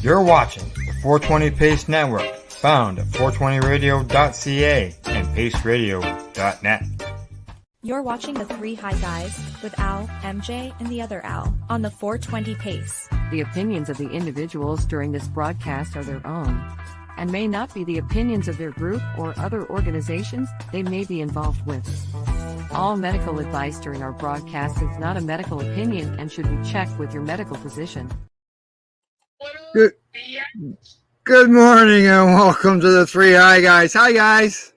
You're watching the 420 Pace Network, found at 420radio.ca and paceradio.net. You're watching the Three High Guys with Al, MJ, and the other Al on the 420 Pace. The opinions of the individuals during this broadcast are their own and may not be the opinions of their group or other organizations they may be involved with. All medical advice during our broadcast is not a medical opinion and should be checked with your medical physician. Good morning and welcome to the Three High Guys. Hi, guys.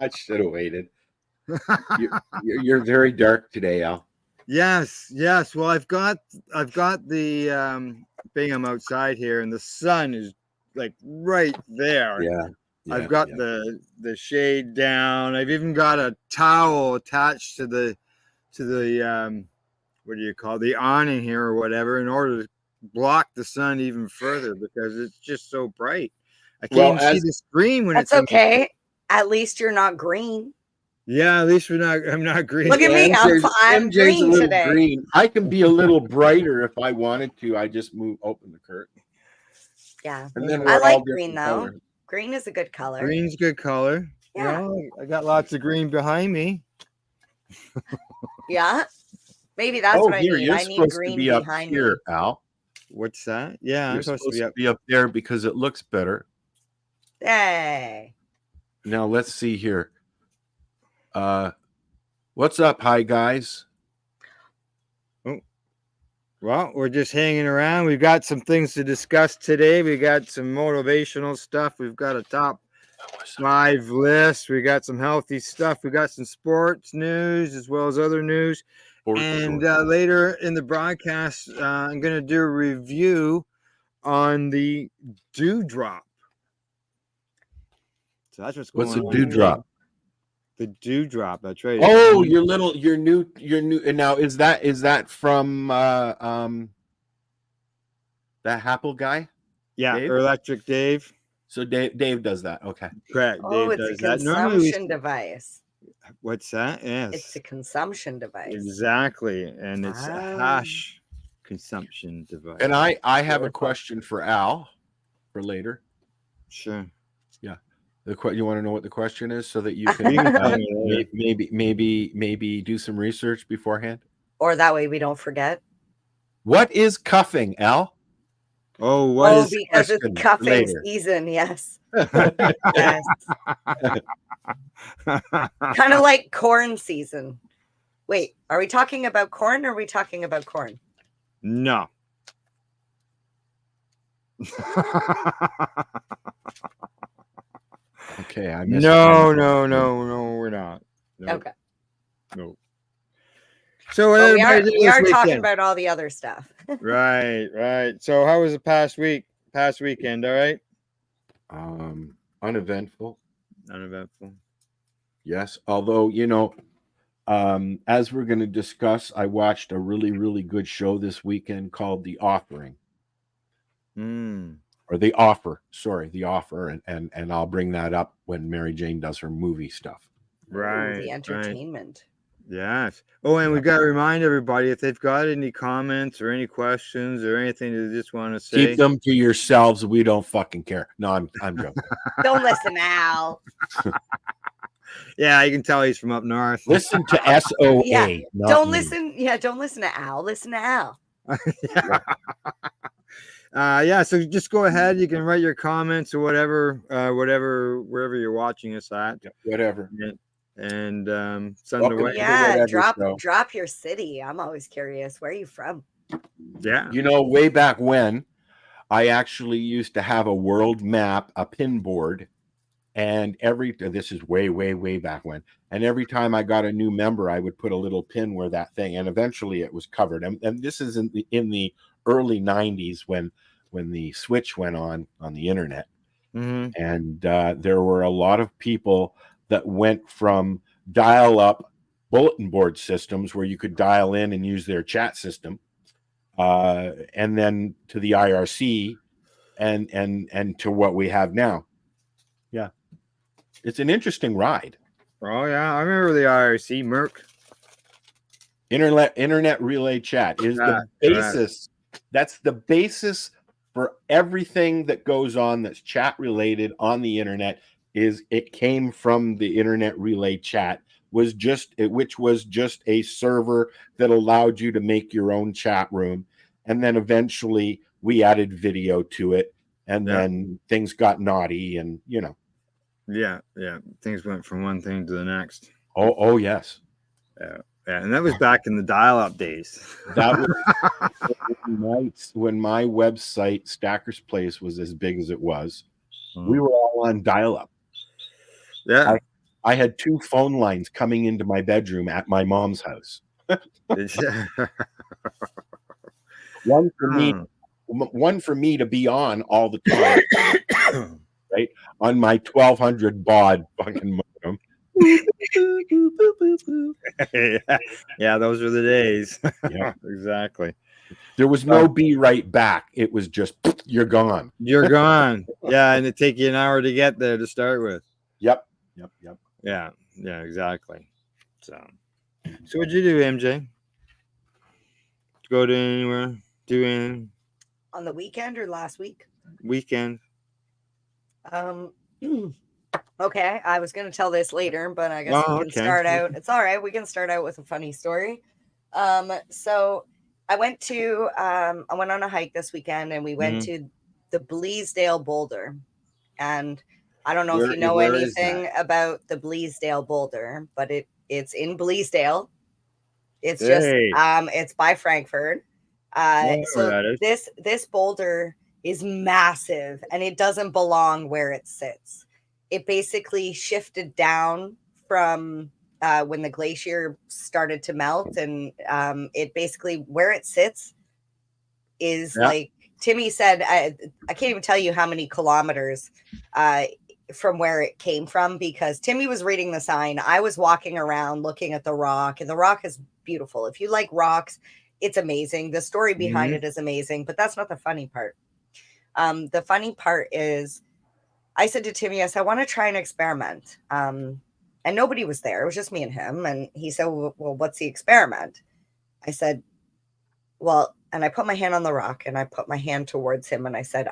I should have waited. You're very dark today, Al. Yes. Well, I've got the Bingham outside here, and the sun is like right there. Yeah. I've got the shade down. I've even got a towel attached to the what do you call it? The awning here or whatever, in order to block the sun even further because it's just so bright. I can't even see the screen when it's okay. At least you're not green. Yeah, at least I'm not green. Look at me. I'm green today. Green. I can be a little brighter if I wanted to. I just open the curtain. Yeah. And then I like green though. Color. Green is a good color. Green's a good color. Yeah. Well, I got lots of green behind me. Yeah. Maybe that's what I need. You're I need green to be behind up here, me. Al. What's that? Yeah, You're I'm supposed to be up there because it looks better. Hey. Now let's see here. What's up, hi guys? Oh, well, we're just hanging around. We've got some things to discuss today. We got some motivational stuff. We've got a top 5 list. We got some healthy stuff. We got some sports news as well as other news. And later in the broadcast, I'm going to do a review on the Dewdrop. So that's what's going on. What's a Dewdrop? The Dewdrop. That's right. Oh, your new. And now is that from that Apple guy? Yeah, Dave? Electric Dave. So Dave does that. Okay. Correct. Oh, Dave it's does a that. consumption device. What's that? Yes. It's a consumption device. Exactly. And it's a hash consumption device. And I have a question for Al for later. Sure. Yeah. You want to know what the question is so that you can maybe do some research beforehand? Or that way we don't forget. What is cuffing, Al? Because it's cuffing season, yes. Yes. Kind of like corn season. Wait, are we talking about corn or are we talking about corn? No. Okay, I missed No, we're not. No. Okay. No. So we are talking about all the other stuff. Right. So how was the past weekend? All right. Uneventful. Yes. Although, as we're going to discuss, I watched a really, really good show this weekend called The Offering. Or The Offer. Sorry, The Offer. And I'll bring that up when Mary Jane does her movie stuff. Right. The entertainment. Yes. Oh, and we got to remind everybody, if they've got any comments or any questions or anything they just want to say, keep them to yourselves. We don't fucking care. No, I'm joking. Don't listen, Al. Yeah, you can tell he's from up north. Listen to SOA. Yeah. Don't listen. Yeah, don't listen to Al. Listen to Al. So just go ahead. You can write your comments or whatever, wherever you're watching us at. Whatever. And send it away. Yeah, drop your city. I'm always curious. Where are you from? Yeah. Way back when, I actually used to have a world map, a pin board, and this is way back when. And every time I got a new member, I would put a little pin where that thing, and eventually it was covered. And this is in the early 90s when the switch went on the internet. Mm-hmm. And there were a lot of people that went from dial-up bulletin board systems where you could dial in and use their chat system, and then to the IRC and to what we have now. Yeah. It's an interesting ride. Oh, yeah. I remember the IRC, Merck. Internet relay chat is the basis. That's the basis for everything that goes on that's chat related on the internet. It came from the internet relay chat, which was just a server that allowed you to make your own chat room, and then eventually we added video to it, and then things got naughty, and Yeah, things went from one thing to the next. Oh yes. Yeah, and that was back in the dial-up days. That was when my website Stacker's Place was as big as it was. We were all on dial-up. Yeah, I had 2 phone lines coming into my bedroom at my mom's house. One for me to be on all the time, right, on my 1200 baud fucking modem. Yeah, those were the days. Yeah, exactly. There was no be right back. It was just you're gone. You're gone. Yeah, and it take you an hour to get there to start with. Yep. Yeah, exactly. So what'd you do, MJ? Go to anywhere? Do anything? On the weekend or last week? Weekend? Okay, I was going to tell this later, but I guess we can start out. It's all right. We can start out with a funny story. So I went on a hike this weekend, and we went to the Bleasdale Boulder. And I don't know if you know anything about the Bleasdale Boulder, but it's in Bleasdale. It's just it's by Frankfurt. So this boulder is massive, and it doesn't belong where it sits. It basically shifted down from when the glacier started to melt, and it basically where it sits is like Timmy said. I can't even tell you how many kilometers from where it came from, because Timmy was reading the sign. I was walking around looking at the rock, and the rock is beautiful. If you like rocks, it's amazing. The story behind it is amazing, but that's not the funny part. The funny part is, I said to Timmy, I want to try an experiment. And nobody was there. It was just me and him. And he said, well, what's the experiment? I said, well, and I put my hand on the rock, and I put my hand towards him, and I said,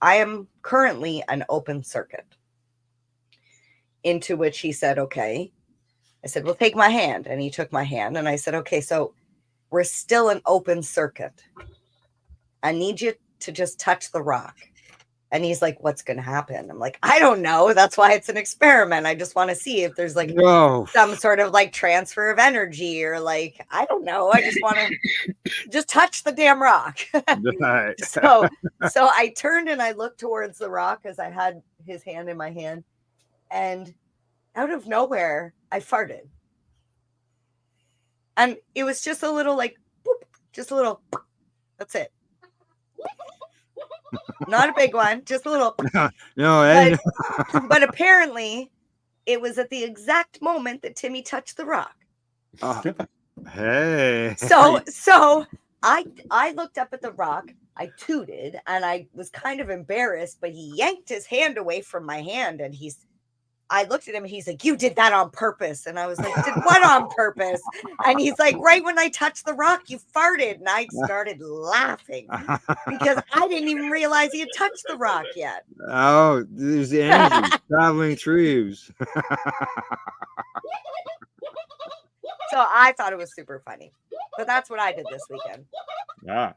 I am currently an open circuit. Into which he said, okay. I said, well, take my hand. And he took my hand, and I said, okay, so we're still an open circuit. I need you to just touch the rock. And he's like, what's going to happen? I'm like, I don't know. That's why it's an experiment. I just want to see if there's like some sort of like transfer of energy, or like, I don't know. I just want to just touch the damn rock. So I turned and I looked towards the rock as I had his hand in my hand. And out of nowhere, I farted. And it was just a little like, boop, just a little, that's it. Not a big one, just a little. But apparently it was at the exact moment that Timmy touched the rock. Hey. So I looked up at the rock, I tooted, and I was kind of embarrassed, but he yanked his hand away from my hand, and I looked at him, and he's like, you did that on purpose. And I was like, did what on purpose? And he's like, right when I touched the rock, you farted. And I started laughing because I didn't even realize he had touched the rock yet. Oh, there's the energy traveling through you. So I thought it was super funny. But that's what I did this weekend. Yeah.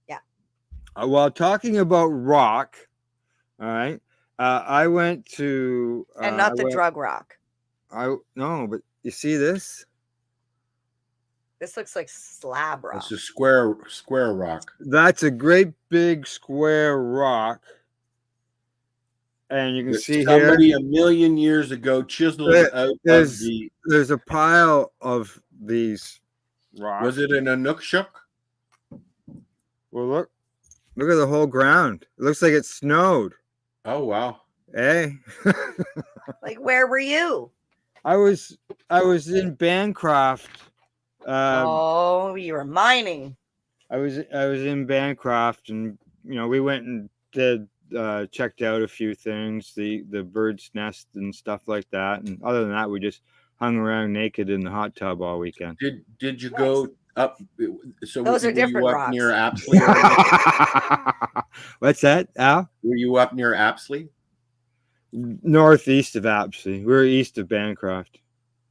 Yeah. Talking about rock, all right. I went to and not the drug rock. No, but you see this? This looks like slab rock. It's a square rock. That's a great big square rock, and you can see somebody here, a million years ago chiseled out of the. There's a pile of these rocks. Was it an Inukshuk? Well, look at the whole ground. It looks like it snowed. Oh wow! Hey, like where were you? I was in Bancroft. You were mining. I was in Bancroft, and we went and did checked out a few things, the bird's nest and stuff like that. And other than that, we just hung around naked in the hot tub all weekend. Did you go up? So Those are were different you up rocks. near Apsley? What's that, Al? Were you up near Apsley? Northeast of Apsley. We're east of Bancroft.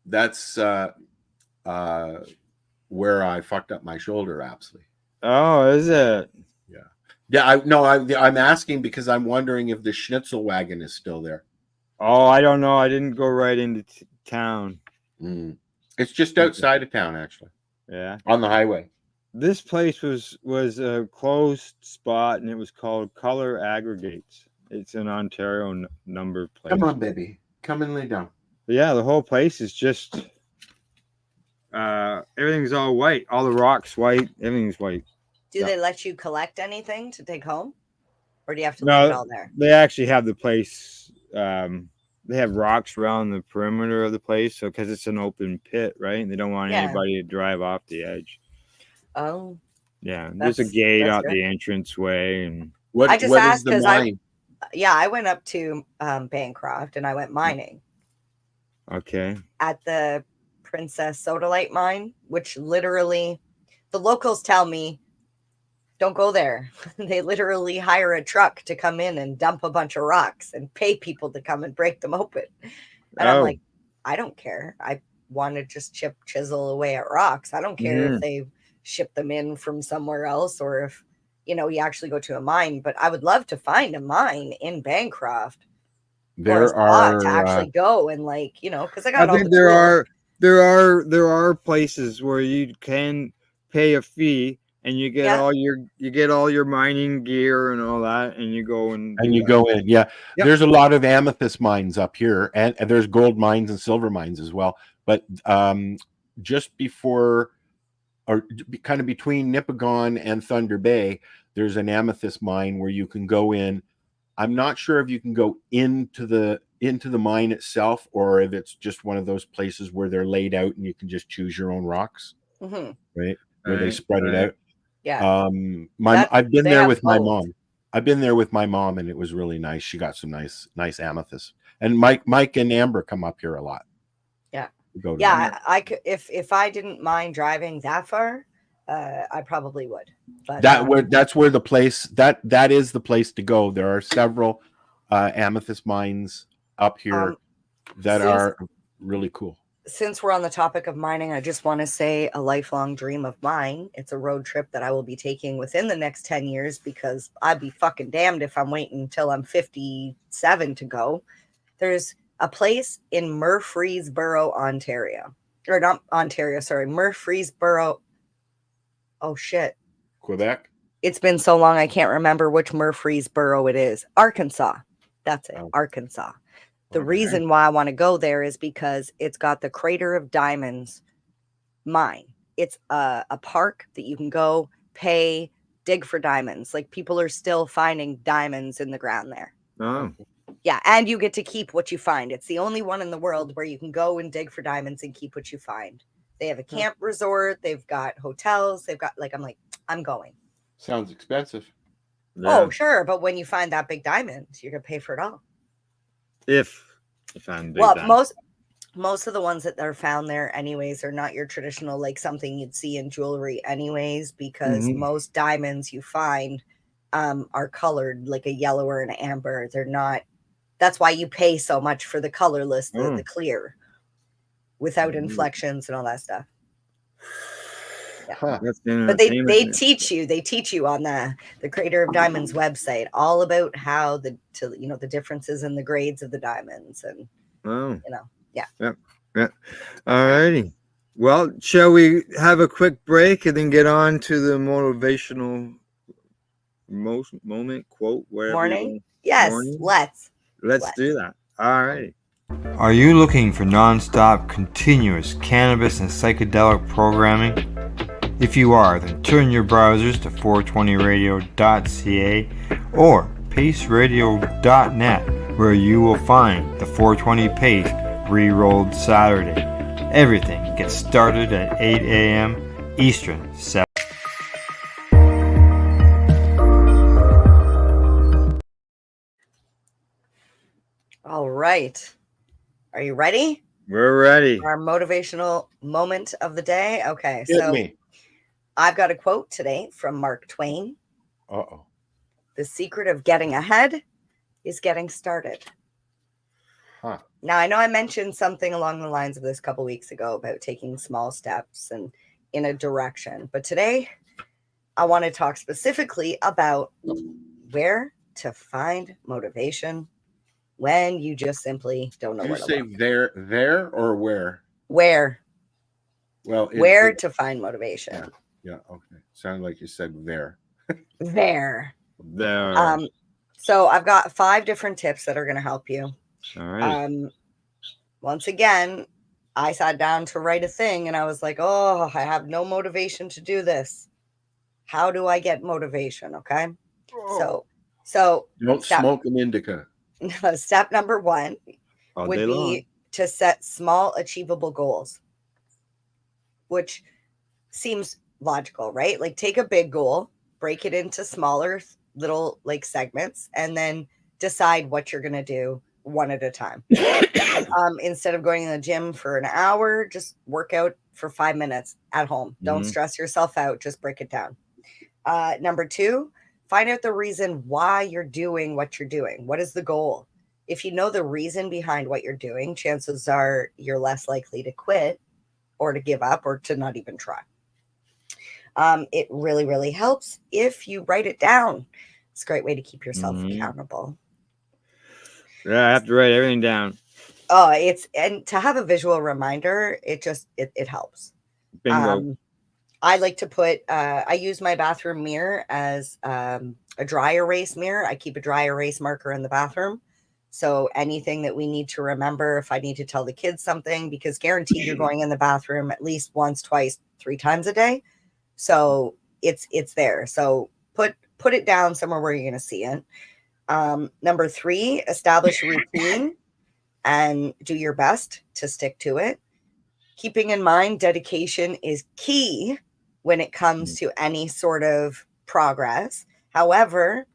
That's where I fucked up my shoulder, Apsley. Oh, is it? Yeah, I'm asking because I'm wondering if the Schnitzel wagon is still there. Oh, I don't know. I didn't go right into town. It's just outside of town, actually. Yeah, on the highway. This place was a closed spot, and it was called Color Aggregates. It's an Ontario number place. Come on, baby. Come and lay down. But yeah, the whole place is just everything's all white. All the rocks white. Everything's white. Do they let you collect anything to take home? Or do you have to leave it all there? They actually have the place. They have rocks around the perimeter of the place, so because it's an open pit, right? And they don't want anybody to drive off the edge. Oh. Yeah, there's a gate out the entranceway, and I just asked because I went up to Bancroft and I went mining. Okay. At the Princess Sodalite mine, which literally the locals tell me, don't go there. They literally hire a truck to come in and dump a bunch of rocks and pay people to come and break them open. And I'm like, I don't care. I want to just chisel away at rocks. I don't care if they ship them in from somewhere else or if, you actually go to a mine. But I would love to find a mine in Bancroft. There are to actually go and because I got. I think there are places where you can pay a fee. And you get all your mining gear and all that, and you go and you go in. Yeah, there's a lot of amethyst mines up here, and there's gold mines and silver mines as well. But just before, or kind of between Nipigon and Thunder Bay, there's an amethyst mine where you can go in. I'm not sure if you can go into the mine itself, or if it's just one of those places where they're laid out and you can just choose your own rocks, right? Where they spread it out. Yeah. I've been there with my mom. I've been there with my mom, and it was really nice. She got some nice amethyst. And Mike and Amber come up here a lot. Yeah. I could if I didn't mind driving that far, I probably would. But that's where the place that is the place to go. There are several amethyst mines up here that are really cool. Since we're on the topic of mining, I just want to say a lifelong dream of mine. It's a road trip that I will be taking within the next 10 years because I'd be fucking damned if I'm waiting until I'm 57 to go. There's a place in Murfreesboro, Ontario. Or not Ontario, sorry. Murfreesboro. Oh, shit. Quebec? It's been so long I can't remember which Murfreesboro it is. Arkansas. That's it. Arkansas. The reason why I want to go there is because it's got the Crater of Diamonds mine. It's a park that you can go, pay, dig for diamonds. Like people are still finding diamonds in the ground there. Oh. Yeah, and you get to keep what you find. It's the only one in the world where you can go and dig for diamonds and keep what you find. They have a camp resort. They've got hotels. They've got I'm going. Sounds expensive. Yeah. Oh, sure. But when you find that big diamond, you're going to pay for it all. If I'm big most of the ones that are found there anyways are not your traditional something you'd see in jewelry anyways, because most diamonds you find are colored like a yellow or an amber. They're not. That's why you pay so much for the colorless, the clear, without inflections and all that stuff. Yeah. But they teach you on the Crater of Diamonds website all about how the differences in the grades of the diamonds and Yep. All righty. Well, shall we have a quick break and then get on to the motivational moment quote? Morning. Yes, let's do that. All righty. Are you looking for non-stop, continuous cannabis and psychedelic programming? If you are, then turn your browsers to 420radio.ca or paceradio.net, where you will find the 420 Pace Re-Rolled Saturday. Everything gets started at 8 a.m. Eastern. All right. Are you ready? We're ready. Our motivational moment of the day. Okay, Hit so me. I've got a quote today from Mark Twain. Uh-oh. The secret of getting ahead is getting started. Huh. Now, I know I mentioned something along the lines of this a couple weeks ago about taking small steps and in a direction, but today I want to talk specifically about where to find motivation when you just simply don't know Did where you to say look. there or where? Where Well, to find motivation. Yeah, okay. Sounded like you said there. There. There. So I've got 5 different tips that are going to help you. All right. Once again, I sat down to write a thing and I was like, oh, I have no motivation to do this. How do I get motivation? Okay. So Don't smoke an indica. Step number 1 All would day be long. to set small, achievable goals, which seems logical, right? Like take a big goal, break it into smaller little like segments, and then decide what you're going to do one at a time. Instead of going to the gym for an hour, just work out for 5 minutes at home. Don't stress yourself out. Just break it down. Number 2, find out the reason why you're doing what you're doing. What is the goal? If you know the reason behind what you're doing, chances are you're less likely to quit or to give up or to not even try. It really, really helps if you write it down. It's a great way to keep yourself accountable. Yeah, I have to write everything down. Oh, and to have a visual reminder, it helps. Bingo. I like to put, I use my bathroom mirror as a dry erase mirror. I keep a dry erase marker in the bathroom. So anything that we need to remember, if I need to tell the kids something, because guaranteed you're going in the bathroom at least once, twice, 3 times a day. So it's there. So put it down somewhere where you're going to see it. Number 3, establish a routine and do your best to stick to it. Keeping in mind, dedication is key when it comes to any sort of progress. However,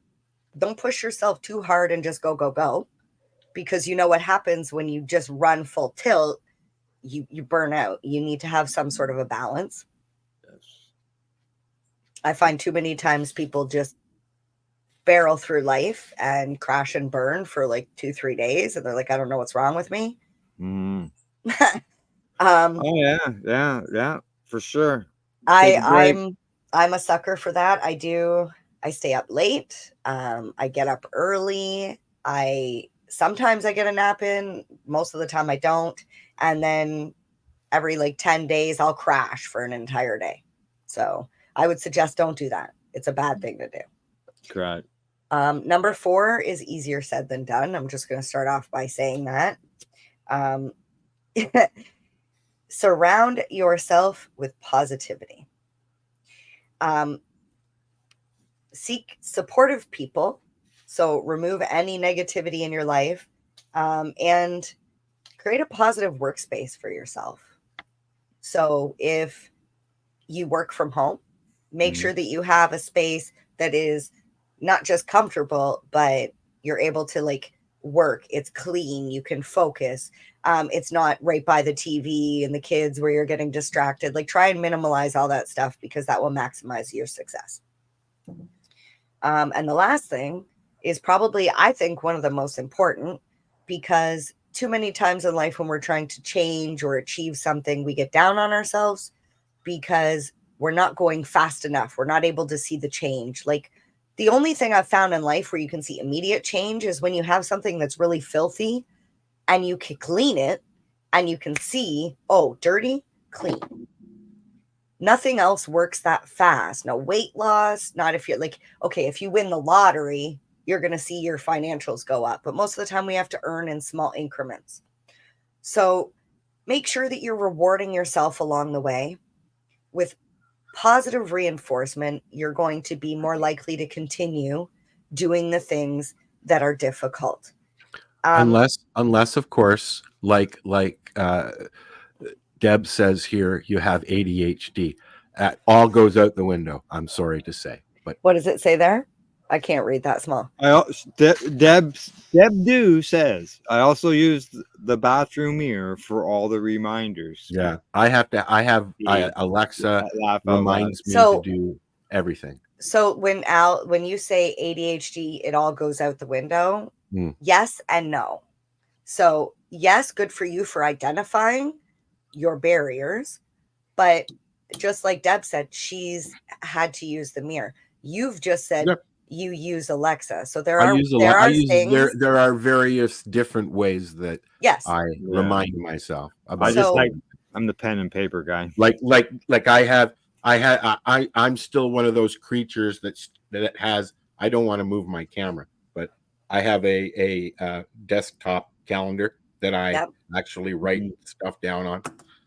don't push yourself too hard and just go, because you know what happens when you just run full tilt, you burn out. You need to have some sort of a balance. Yes. I find too many times people just barrel through life and crash and burn for like 2-3 days, and they're like, I don't know what's wrong with me. Oh yeah, for sure. I'm a sucker for that. I stay up late. I get up early. Sometimes I get a nap in. Most of the time I don't. And then every like 10 days I'll crash for an entire day. So I would suggest don't do that. It's a bad thing to do. Correct. Number 4 is easier said than done. I'm just going to start off by saying that. Surround yourself with positivity. Seek supportive people. So remove any negativity in your life, and create a positive workspace for yourself. So if you work from home, make sure that you have a space that is not just comfortable, but you're able to like work. It's clean. You can focus. It's not right by the TV and the kids where you're getting distracted. Like try and minimize all that stuff, because that will maximize your success. And the last thing is probably, I think, one of the most important, because too many times in life when we're trying to change or achieve something, we get down on ourselves because we're not going fast enough. We're not able to see the change. Like the only thing I've found in life where you can see immediate change is when you have something that's really filthy and you can clean it and you can see, oh, dirty, clean. Nothing else works that fast. No weight loss. Not if you're like, okay, if you win the lottery, you're going to see your financials go up. But most of the time we have to earn in small increments. So make sure that you're rewarding yourself along the way with positive reinforcement. You're going to be more likely to continue doing the things that are difficult. Unless of course, like Deb says here, you have ADHD. That all goes out the window. I'm sorry to say, but what does it say there? I can't read that small. Deb Do says I also use the bathroom mirror for all the reminders. Yeah, Alexa reminds me So- to do everything. So when you say ADHD, it all goes out the window. Yes and no. So yes, good for you for identifying your barriers, but just like Deb said, she's had to use the mirror. You've just said you use Alexa. So there are things. There are various different ways that Yes. I remind myself about. I'm the pen and paper guy. I'm still one of those creatures that has. I don't want to move my camera, but I have a desktop calendar that I actually write stuff down on.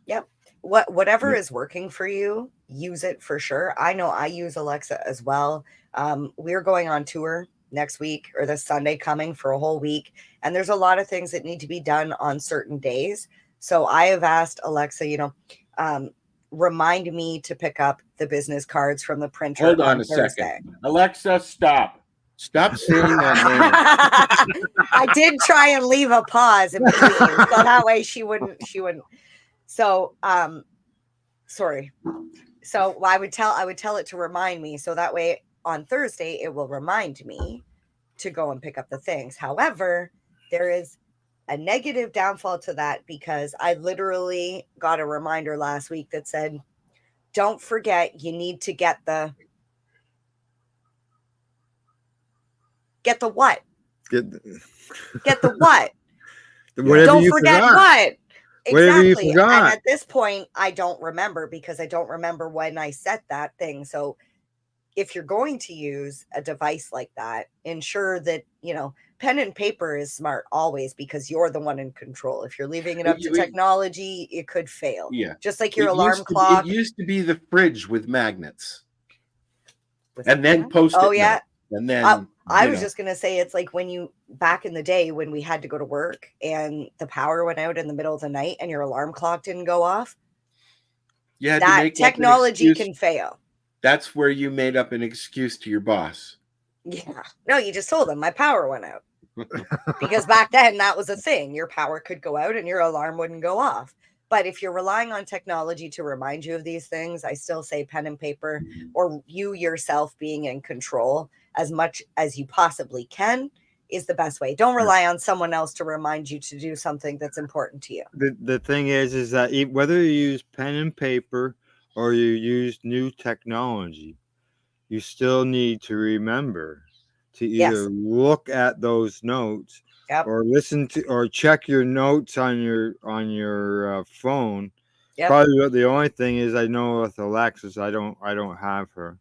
Yep. Whatever is working for you, use it for sure. I know I use Alexa as well. We're going on tour next week or this Sunday coming for a whole week. And there's a lot of things that need to be done on certain days. So I have asked Alexa, remind me to pick up the business cards from the printer. Hold on a second. Alexa, stop. Stop saying that name. I did try and leave a pause in between, so that way she wouldn't. So, sorry. So I would tell it to remind me, so that way on Thursday it will remind me to go and pick up the things. However, there is a negative downfall to that because I literally got a reminder last week that said, "Don't forget, you need to get the what? Get the what? Don't forget what? Exactly. And at this point, I don't remember because I don't remember when I set that thing. So if you're going to use a device like that, ensure that, pen and paper is smart always because you're the one in control. If you're leaving it up to technology, it could fail. Yeah. Just like your alarm clock. It used to be the fridge with magnets. And then Post-it Oh, yeah. note. And then I was just going to say, it's like back in the day when we had to go to work and the power went out in the middle of the night and your alarm clock didn't go off. That technology can fail. That's where you made up an excuse to your boss. Yeah. No, you just told them my power went out. Because back then that was a thing. Your power could go out and your alarm wouldn't go off. But if you're relying on technology to remind you of these things, I still say pen and paper or you yourself being in control as much as you possibly can is the best way. Don't rely on someone else to remind you to do something that's important to you. The thing is that whether you use pen and paper or you use new technology, you still need to remember to either look at those notes or listen to or check your notes on your phone. Probably the only thing is I know with Alexis, I don't have her.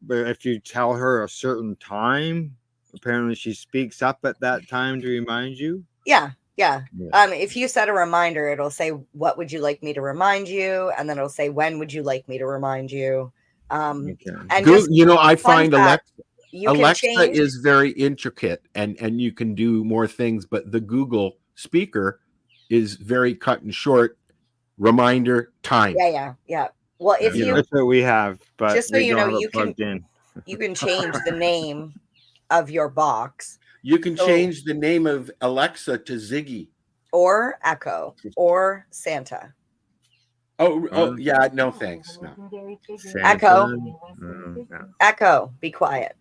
But if you tell her a certain time, apparently she speaks up at that time to remind you. Yeah. If you set a reminder, it'll say, "What would you like me to remind you?" And then it'll say, "When would you like me to remind you?" And I find fact, Alexa is very intricate and you can do more things, but the Google speaker is very cut and short. Reminder time. Yeah. Well, if that's what we have, but just so you know, you can change the name of your box. You can change the name of Alexa to Ziggy or Echo or Santa. Oh yeah, no thanks. No. Echo, be quiet.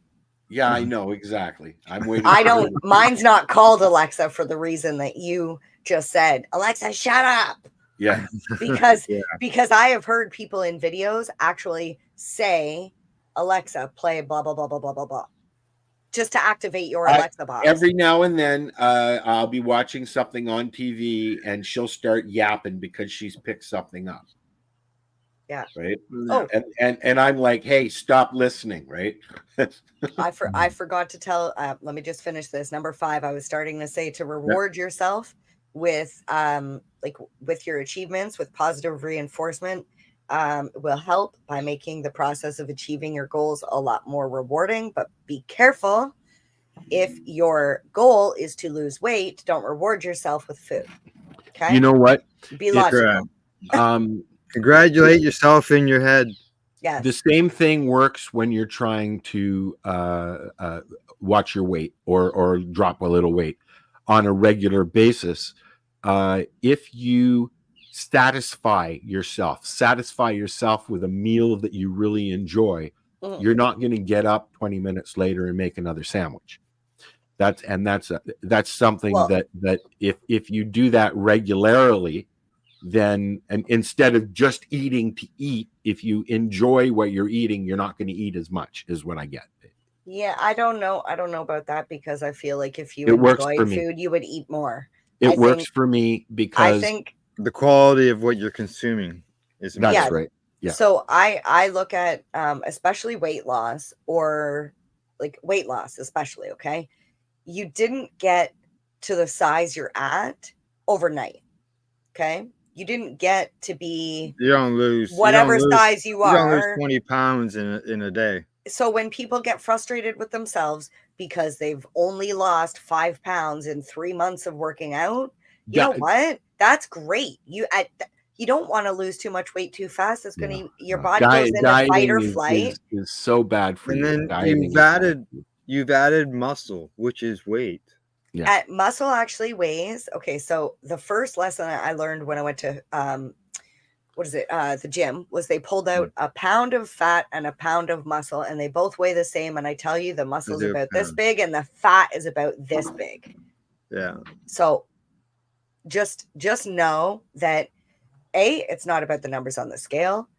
Yeah, I know exactly. I'm waiting. Mine's not called Alexa for the reason that you just said. Alexa, shut up. Yeah. Because I have heard people in videos actually say, Alexa, play blah blah blah blah blah blah blah, just to activate your Alexa box. Every now and then, I'll be watching something on TV and she'll start yapping because she's picked something up. Yeah. Right. Oh. And I'm like, hey, stop listening. Right. I forgot to tell. Let me just finish this. Number 5. I was starting to say to reward yourself with with your achievements, with positive reinforcement. Will help by making the process of achieving your goals a lot more rewarding. But be careful. If your goal is to lose weight, don't reward yourself with food. Okay. You know what? Be logical. Congratulate yourself in your head. Yes. The same thing works when you're trying to watch your weight or drop a little weight on a regular basis. If you satisfy yourself with a meal that you really enjoy, you're not going to get up 20 minutes later and make another sandwich. That's something that if you do that regularly, then, and instead of just eating to eat, if you enjoy what you're eating, you're not going to eat as much, is what I get. Yeah, I don't know about that, because I feel like if you enjoy food, you would eat more. It works for me because I think the quality of what you're consuming is that's right. Yeah. So I look at especially weight loss, or like weight loss especially, okay? You didn't get to the size you're at overnight. Okay? You didn't get to be you don't lose whatever size you are. You don't lose 20 pounds in a day. So when people get frustrated with themselves because they've only lost 5 pounds in 3 months of working out, you know what? That's great. You don't want to lose too much weight too fast. It's going to, your body goes into fight or flight. Is so bad for you. And then you've added muscle, which is weight. Yeah. At muscle actually weighs. Okay, so the first lesson I learned when I went to the gym, was they pulled out a pound of fat and a pound of muscle, and they both weigh the same. And I tell you, the muscle's about this big and the fat is about this big. Yeah. So just know that A, it's not about the numbers on the scale.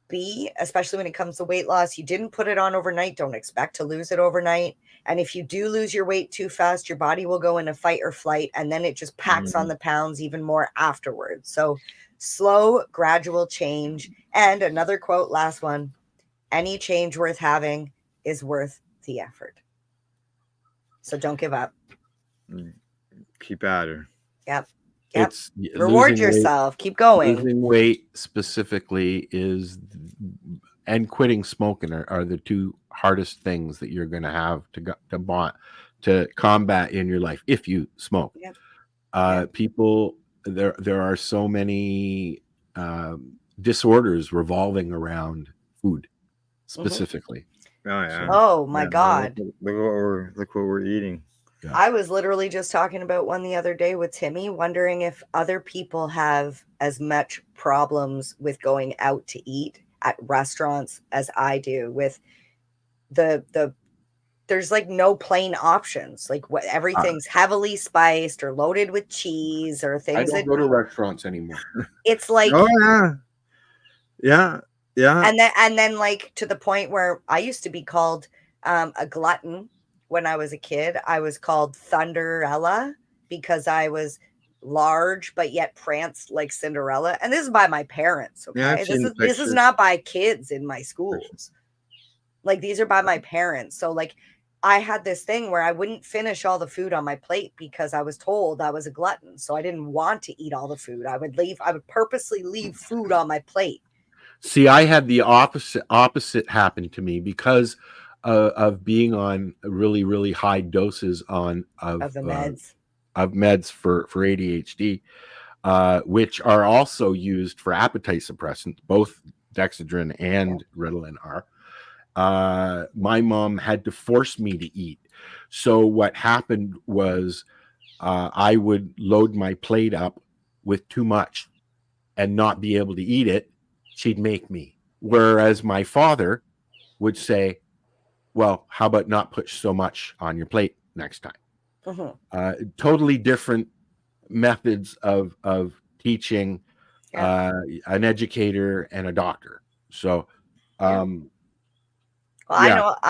B, especially when it comes to weight loss, you didn't put it on overnight. Don't expect to lose it overnight. And if you do lose your weight too fast, your body will go into fight or flight, and then it just packs on the pounds even more afterwards. So slow, gradual change. And another quote, last one, any change worth having is worth the effort. So don't give up. Keep at her. Yep. It's reward yourself. Keep going. Losing weight specifically and quitting smoking are the two hardest things that you're going to have to combat in your life if you smoke. Yep. People, there are so many disorders revolving around food specifically. Oh yeah. Oh my God. Look what we're eating. Yeah. I was literally just talking about one the other day with Timmy, wondering if other people have as much problems with going out to eat at restaurants as I do, with there's like no plain options. Like everything's heavily spiced or loaded with cheese or things. I don't go to restaurants anymore. It's like, oh yeah. And then like to the point where I used to be called a glutton. When I was a kid, I was called Thunderella because I was large but yet pranced like Cinderella. And this is by my parents. Okay, yeah, this is not by kids in my schools. Like these are by my parents. So like I had this thing where I wouldn't finish all the food on my plate because I was told I was a glutton. So I didn't want to eat all the food. I would purposely leave food on my plate. See, I had the opposite happen to me because of being on really, really high doses of the meds. Of meds for ADHD, which are also used for appetite suppressants. Both Dexedrine and Ritalin are. My mom had to force me to eat. So what happened was I would load my plate up with too much and not be able to eat it. She'd make me. Whereas my father would say, well, how about not put so much on your plate next time? Totally different methods of teaching an educator and a doctor. So, I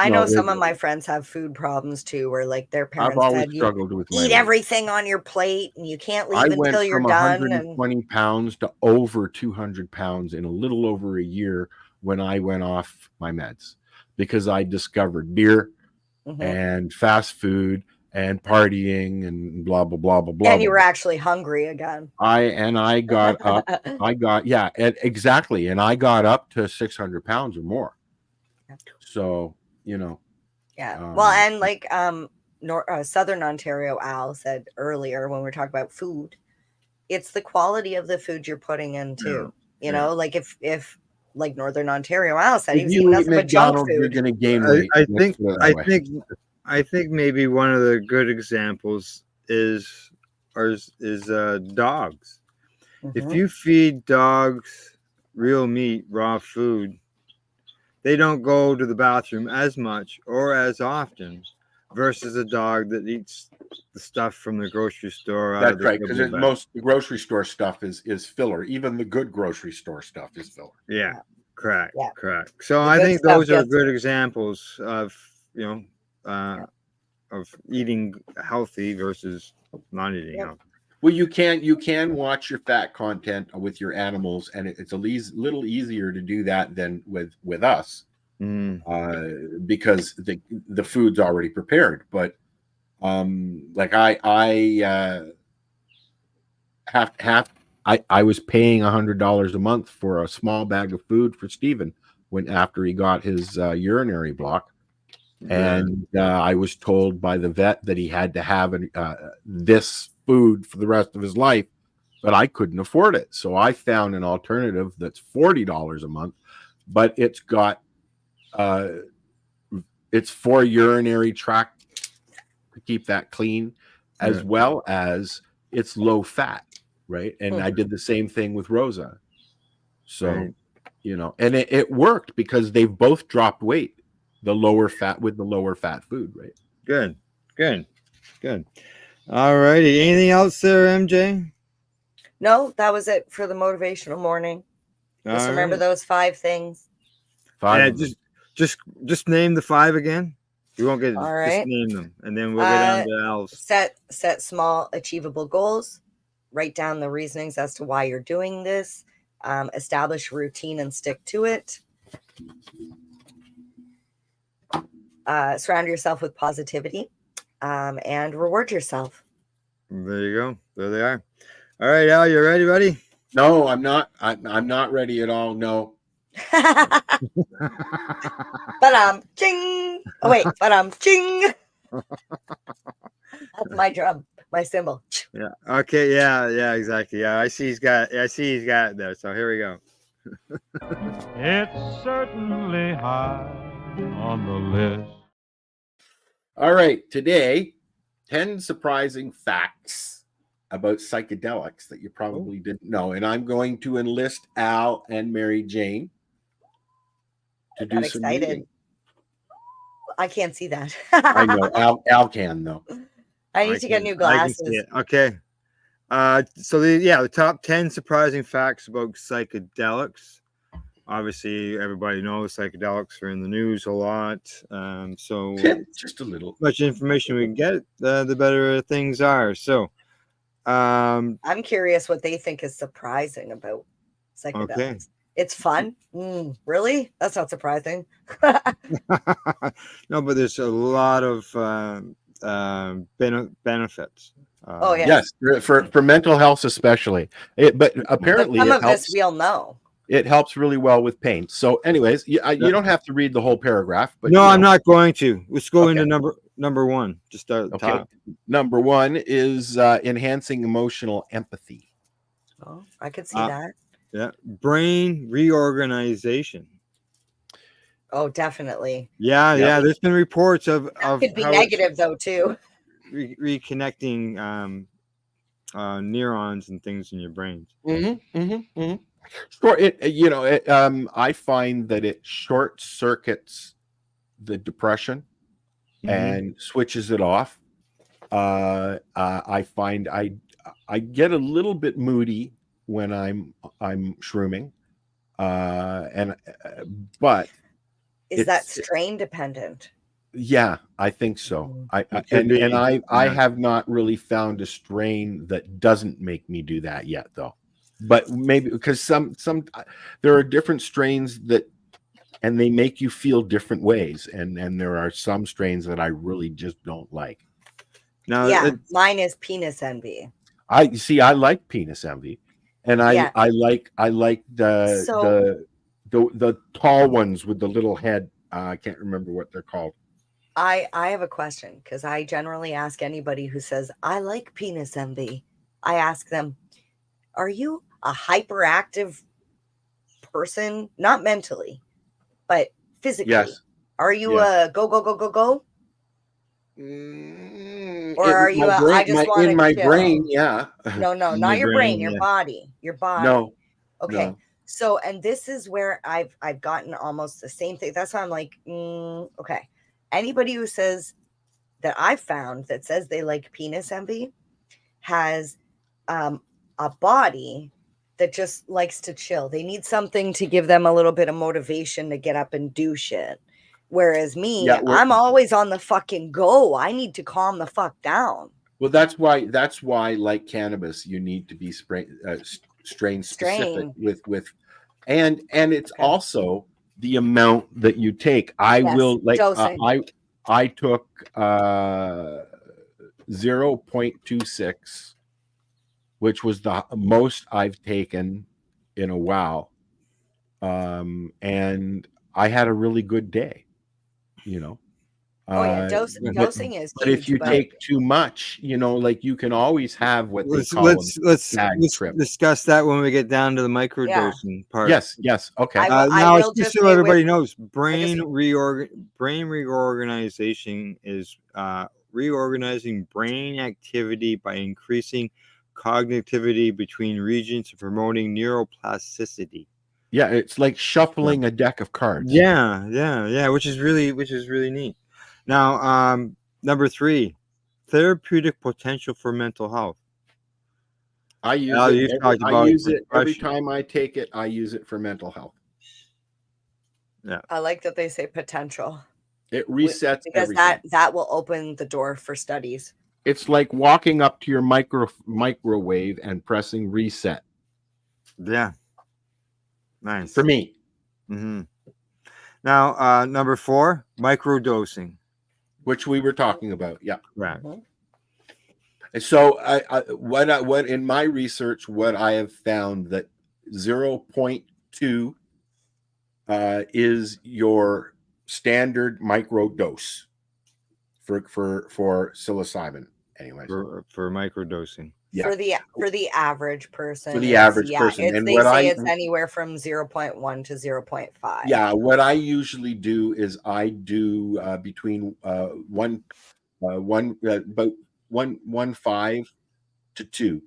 know some of my friends have food problems too, where like their parents said, struggled with eat everything on your plate and you can't leave until you're done. I went from 120 pounds to over 200 pounds in a little over a year when I went off my meds. Because I discovered beer and fast food and partying and blah, blah, blah, blah, blah. And you were actually hungry again. I got up. Exactly. And I got up to 600 pounds or more. So, Yeah. Well, and like Southern Ontario Al said earlier when we were talking about food, it's the quality of the food you're putting in too. You know, like if like Northern Ontario. Al said he If was you eating eat nothing but junk McDonald's, you're food. going to gain weight. I think maybe one of the good examples is dogs. If you feed dogs real meat, raw food, they don't go to the bathroom as much or as often versus a dog that eats the stuff from the grocery store. That's right, because most the grocery store stuff is filler. Even the good grocery store stuff is filler. Yeah, correct. Yeah. Correct. So The I good think stuff those are gets good it. examples of, of eating healthy versus not eating Yep. healthy. Well, you can watch your fat content with your animals, and it's a little easier to do that than with us, because the food's already prepared. But like I was paying $100 a month for a small bag of food for Stephen after he got his urinary block. And I was told by the vet that he had to have this food for the rest of his life, but I couldn't afford it. So I found an alternative that's $40 a month, but it's got it's for urinary tract to keep that clean, as well as it's low fat, right? And I did the same thing with Rosa. So, and it worked because they've both dropped weight. The lower fat food, right? Good. All righty. Anything else there, MJ? No, that was it for the motivational morning. Just remember those 5 things. 5. Yeah, just name the 5 again. You won't get it. All right. Just name them, and then we'll get down to Al's. Set small, achievable goals. Write down the reasonings as to why you're doing this. Establish a routine and stick to it. Surround yourself with positivity, and reward yourself. There you go. There they are. All right, Al, you ready, buddy? No, I'm not. I'm not ready at all. No. But ching. Oh wait, but ching. That's my drum, my cymbal. Yeah. Okay. Yeah. Exactly. Yeah. I see he's got it there. So here we go. It's certainly high on the list. All right, today, 10 surprising facts about psychedelics that you probably didn't know. And I'm going to enlist Al and Mary Jane to do some reading. I can't see that. I know. Al can, though. I need to get new glasses. Okay. So the top 10 surprising facts about psychedelics. Obviously, everybody knows psychedelics are in the news a lot. So just a little. Much information we can get, the better things are. So, I'm curious what they think is surprising about psychedelics. Okay. It's fun. Really? That's not surprising. No, but there's a lot of benefits. Yes, for mental health especially. But apparently, some of this we'll know. It helps really well with pain. So, anyways, you don't have to read the whole paragraph. But no, I'm not going to. Let's go into number 1. Just start at the top. Number 1 is enhancing emotional empathy. Oh, I could see that. Yeah, brain reorganization. Oh, definitely. Yeah. There's been reports of could be negative though too. Reconnecting neurons and things in your brains. Sure. I find that it short circuits the depression and switches it off. I find I get a little bit moody when I'm shrooming, but is that strain dependent? Yeah, I think so. I have not really found a strain that doesn't make me do that yet, though. But maybe because some there are different strains and they make you feel different ways, and there are some strains that I really just don't like. Now, mine is penis envy. I like penis envy, and I like the tall ones with the little head. I can't remember what they're called. I have a question because I generally ask anybody who says I like penis envy. I ask them, "Are you a hyperactive person, not mentally, but physically? Yes. Are you a go, go, go, go, go? Or are you I just want in my chill? brain? Yeah. No, not your brain, your body, your body. No. Okay. No. So, and this is where I've gotten almost the same thing. That's why I'm like, okay. Anybody who says that I've found that says they like penis envy has a body that just likes to chill. They need something to give them a little bit of motivation to get up and do shit. Whereas me, I'm always on the fucking go. I need to calm the fuck down. Well, that's why, like cannabis, you need to be strain specific with, and it's also the amount that you take. I took 0.26, which was the most I've taken in a while, and I had a really good day. Dosing is. But if you take too much, like you can always have what they call. Let's discuss that when we get down to the microdosing part. Yes. Okay. Now, just so everybody knows, brain reorganization is reorganizing brain activity by increasing cognitivity between regions and promoting neuroplasticity. Yeah, it's like shuffling a deck of cards. Yeah, which is really neat. Now, number 3, therapeutic potential for mental health. I use it every time I take it. I use it for mental health. Yeah, I like that they say potential. It resets because everything. that will open the door for studies. It's like walking up to your microwave and pressing reset. Yeah. Nice. For me. Mm-hmm. Now, number 4, microdosing. Which we were talking about. Yeah. Right. So what in my research, what I have found that 0.2 is your standard micro dose for psilocybin. Anyways. For microdosing. Yeah. For the average person. For the average person. And they say it's anywhere from 0.1 to 0.5. Yeah. What I usually do is I do between 1.5 to 2.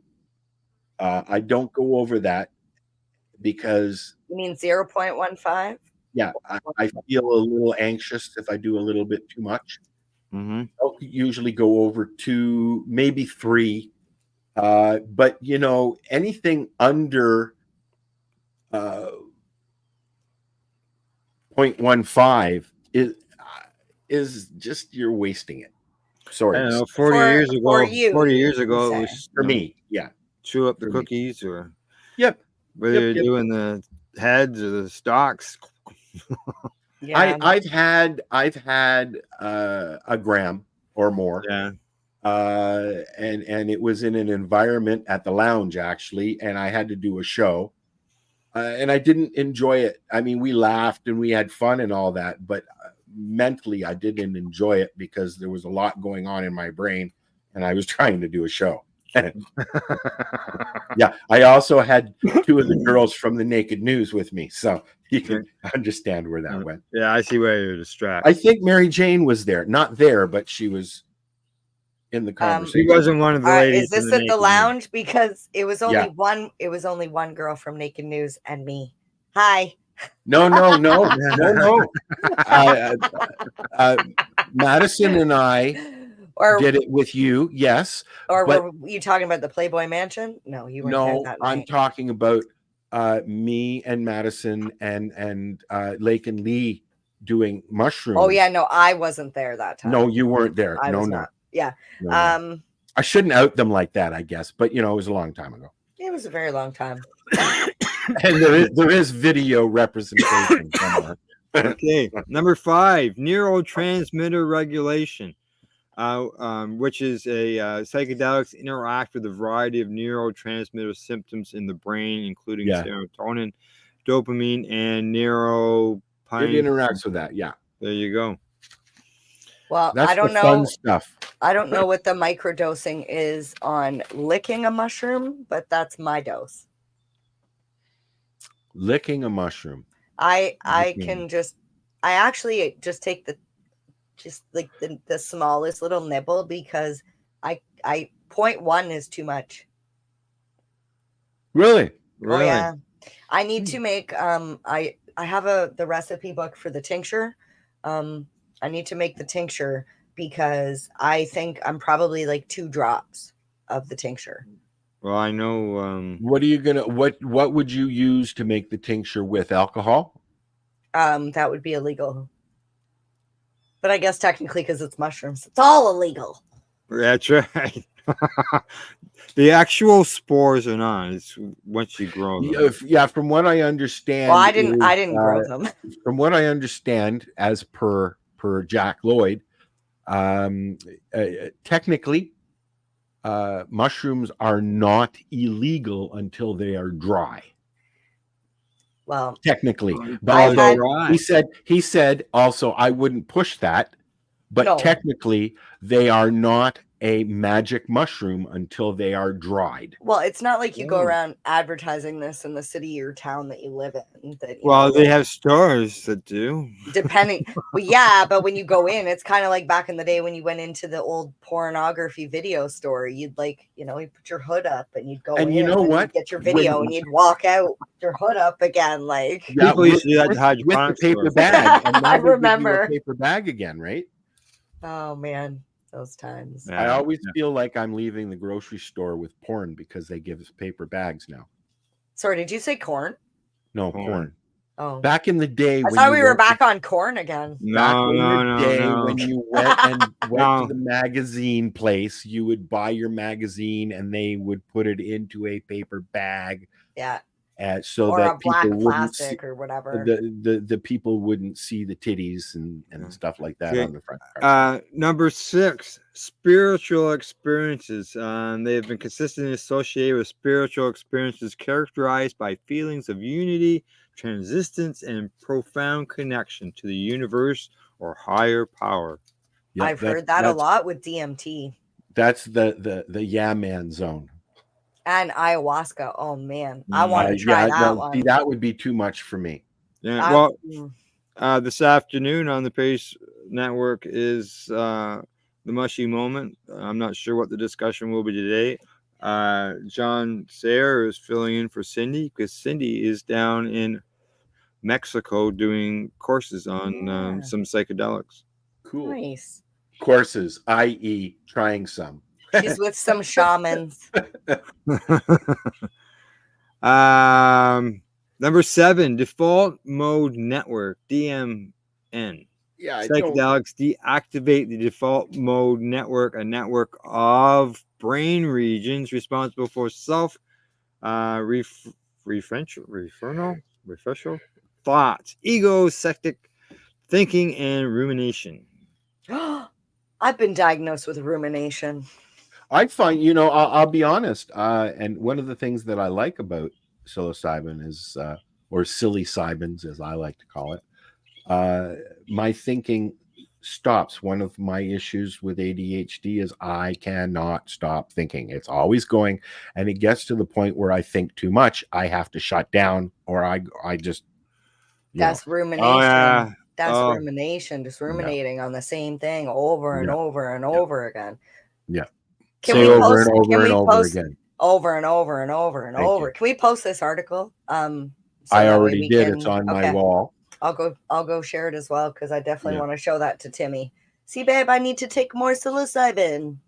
I don't go over that because. You mean 0.15? Yeah. I feel a little anxious if I do a little bit too much. Mm-hmm. I'll usually go over 2, maybe 3. But anything under 0.15 is just you're wasting it. Sorry. I don't know, 40 years ago, it was for me. Yeah. Chew up the cookies or whether you're doing the heads or the stalks. Yeah. I've had a gram or more. Yeah. And it was in an environment at the lounge actually, and I had to do a show, and I didn't enjoy it. I mean, we laughed and we had fun and all that, but mentally I didn't enjoy it because there was a lot going on in my brain, and I was trying to do a show. Yeah, I also had 2 of the girls from the Naked News with me, so you can understand where that went. Yeah, I see where you're distracted. I think Mary Jane was there, not there, but she was in the conversation. She wasn't one of the ladies. Is this at the lounge? Because it was only one. It was only one girl from Naked News and me. Hi. No. Madison and I did it with you, yes. Or were you talking about the Playboy Mansion? No, you weren't. No, there that I'm night. talking about me and Madison and Lake and Lee doing mushrooms. Oh yeah, no, I wasn't there that time. No, you weren't there. I was not. Yeah. No. I shouldn't out them like that, I guess, but it was a long time ago. It was a very long time. And there is video representation somewhere. Okay, number 5, neurotransmitter regulation, which is a psychedelics interact with a variety of neurotransmitter symptoms in the brain, including serotonin, dopamine, and neuropine. It interacts with that, yeah. There you go. Well, That's I don't know. Fun stuff. I don't know what the microdosing is on licking a mushroom, but that's my dose. Licking a mushroom. I actually just take the smallest little nibble because I 0.1 is too much. Really? Oh yeah. I need to make I have the recipe book for the tincture. I need to make the tincture because I think I'm probably like 2 drops of the tincture. Well, I know. What are you gonna? What would you use to make the tincture with alcohol? That would be illegal. But I guess technically, because it's mushrooms, it's all illegal. That's right. The actual spores are not. It's once you grow them. Yeah, from what I understand. Well, I didn't grow them. From what I understand, as per Jack Lloyd, technically, mushrooms are not illegal until they are dry. Well, technically, but he said also I wouldn't push that, but technically they are not a magic mushroom until they are dried. Well, it's not like you go around advertising this in the city or town that you live in. They have stores that do. Depending. Well, yeah, but when you go in, it's kind of like back in the day when you went into the old pornography video store. You'd you put your hood up and you'd go and in. You know what? Get your video and you'd walk out with your hood up again. Like people used to do that to hide with the paper bag. And I remember paper bag again, right? Oh man. Those times. I always feel like I'm leaving the grocery store with porn because they give us paper bags now. Sorry, did you say corn? No, porn. Oh, back in the day. I thought we were back on corn again. No. When you went to the magazine place, you would buy your magazine and they would put it into a paper bag. Yeah. So or that a black people plastic or whatever. The people wouldn't see the titties and stuff like that on the front. Number 6, spiritual experiences. They have been consistently associated with spiritual experiences characterized by feelings of unity, transcendence, and profound connection to the universe or higher power. Yep, I've heard that a lot with DMT. That's the yeah man zone. And ayahuasca. Oh man, I want to try that one. See, that would be too much for me. Yeah. This afternoon on the Pace Network is the Mushy Moment. I'm not sure what the discussion will be today. John Sayer is filling in for Cindy because Cindy is down in Mexico doing courses on some psychedelics. Cool. Nice. Courses, i.e., trying some. She's with some shamans. Number 7, default mode network, DMN. Yeah, psychedelics deactivate the default mode network, a network of brain regions responsible for self refressional thoughts, egocentric thinking, and rumination. I've been diagnosed with rumination. I find, I'll be honest. And one of the things that I like about psilocybin is, or psilocybins, as I like to call it, my thinking stops. One of my issues with ADHD is I cannot stop thinking. It's always going, and it gets to the point where I think too much. I have to shut down, or I just. That's rumination. Oh, yeah. That's rumination, just ruminating on the same thing over and over and over again. Yeah. Can we post again? Over and over and over and over. Can we post this article? I already did. It's on my wall. I'll go share it as well because I definitely want to show that to Timmy. See, babe, I need to take more psilocybin.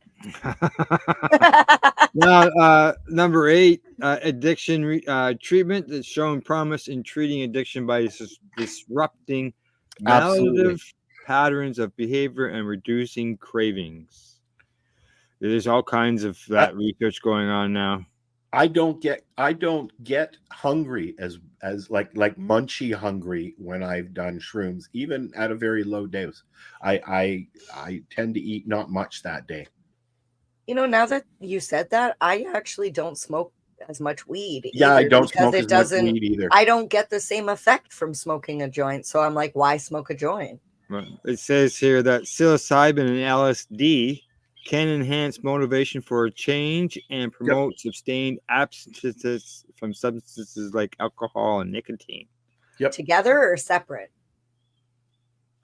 Now, number 8, addiction treatment that's showing promise in treating addiction by disrupting maladaptive patterns of behavior and reducing cravings. There's all kinds of that research going on now. I don't get hungry as like munchy hungry when I've done shrooms, even at a very low dose. I tend to eat not much that day. Now that you said that, I actually don't smoke as much weed. Yeah, I don't smoke as much weed either. I don't get the same effect from smoking a joint, so I'm like, why smoke a joint? It says here that psilocybin and LSD can enhance motivation for a change and promote sustained abstinence from substances like alcohol and nicotine. Together or separate?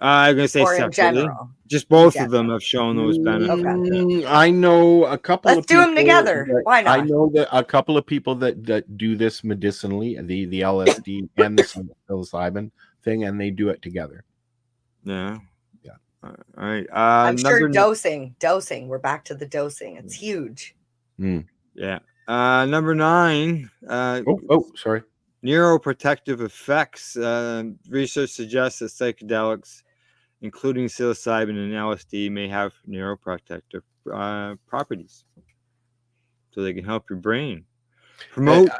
I'm going to say Or in separately. general? Just both of them have shown those benefits. I know a couple Let's of do people them together. Why not? I know that a couple of people that do this medicinally, the LSD and the psilocybin thing, and they do it together. Yeah. All right. I'm sure dosing. We're back to the dosing. It's huge. Yeah. Number 9. Sorry. Neuroprotective effects. Research suggests that psychedelics, including psilocybin and LSD, may have neuroprotective properties, so they can help your brain. Promote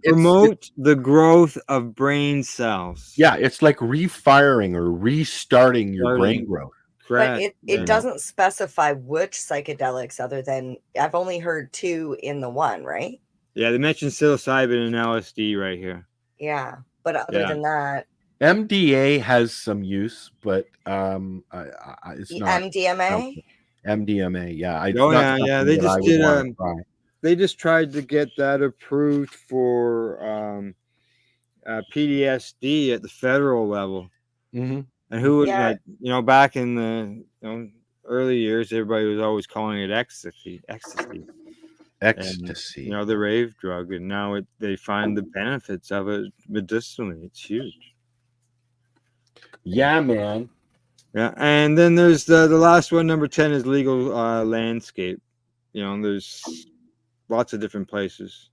the growth of brain cells. Yeah, it's like refiring or restarting your brain growth. But it doesn't specify which psychedelics, other than I've only heard 2 in the one, right? Yeah, they mentioned psilocybin and LSD right here. Yeah, but other than that, MDA has some use, but it's not MDMA. MDMA, yeah. They just did. They just tried to get that approved for PTSD at the federal level. Mm-hmm. And who would, back in the early years, everybody was always calling it ecstasy. Ecstasy. And, the rave drug, and now they find the benefits of it medicinally. It's huge. Yeah, man. Yeah, and then there's the last one, number 10, is legal landscape. There's lots of different places.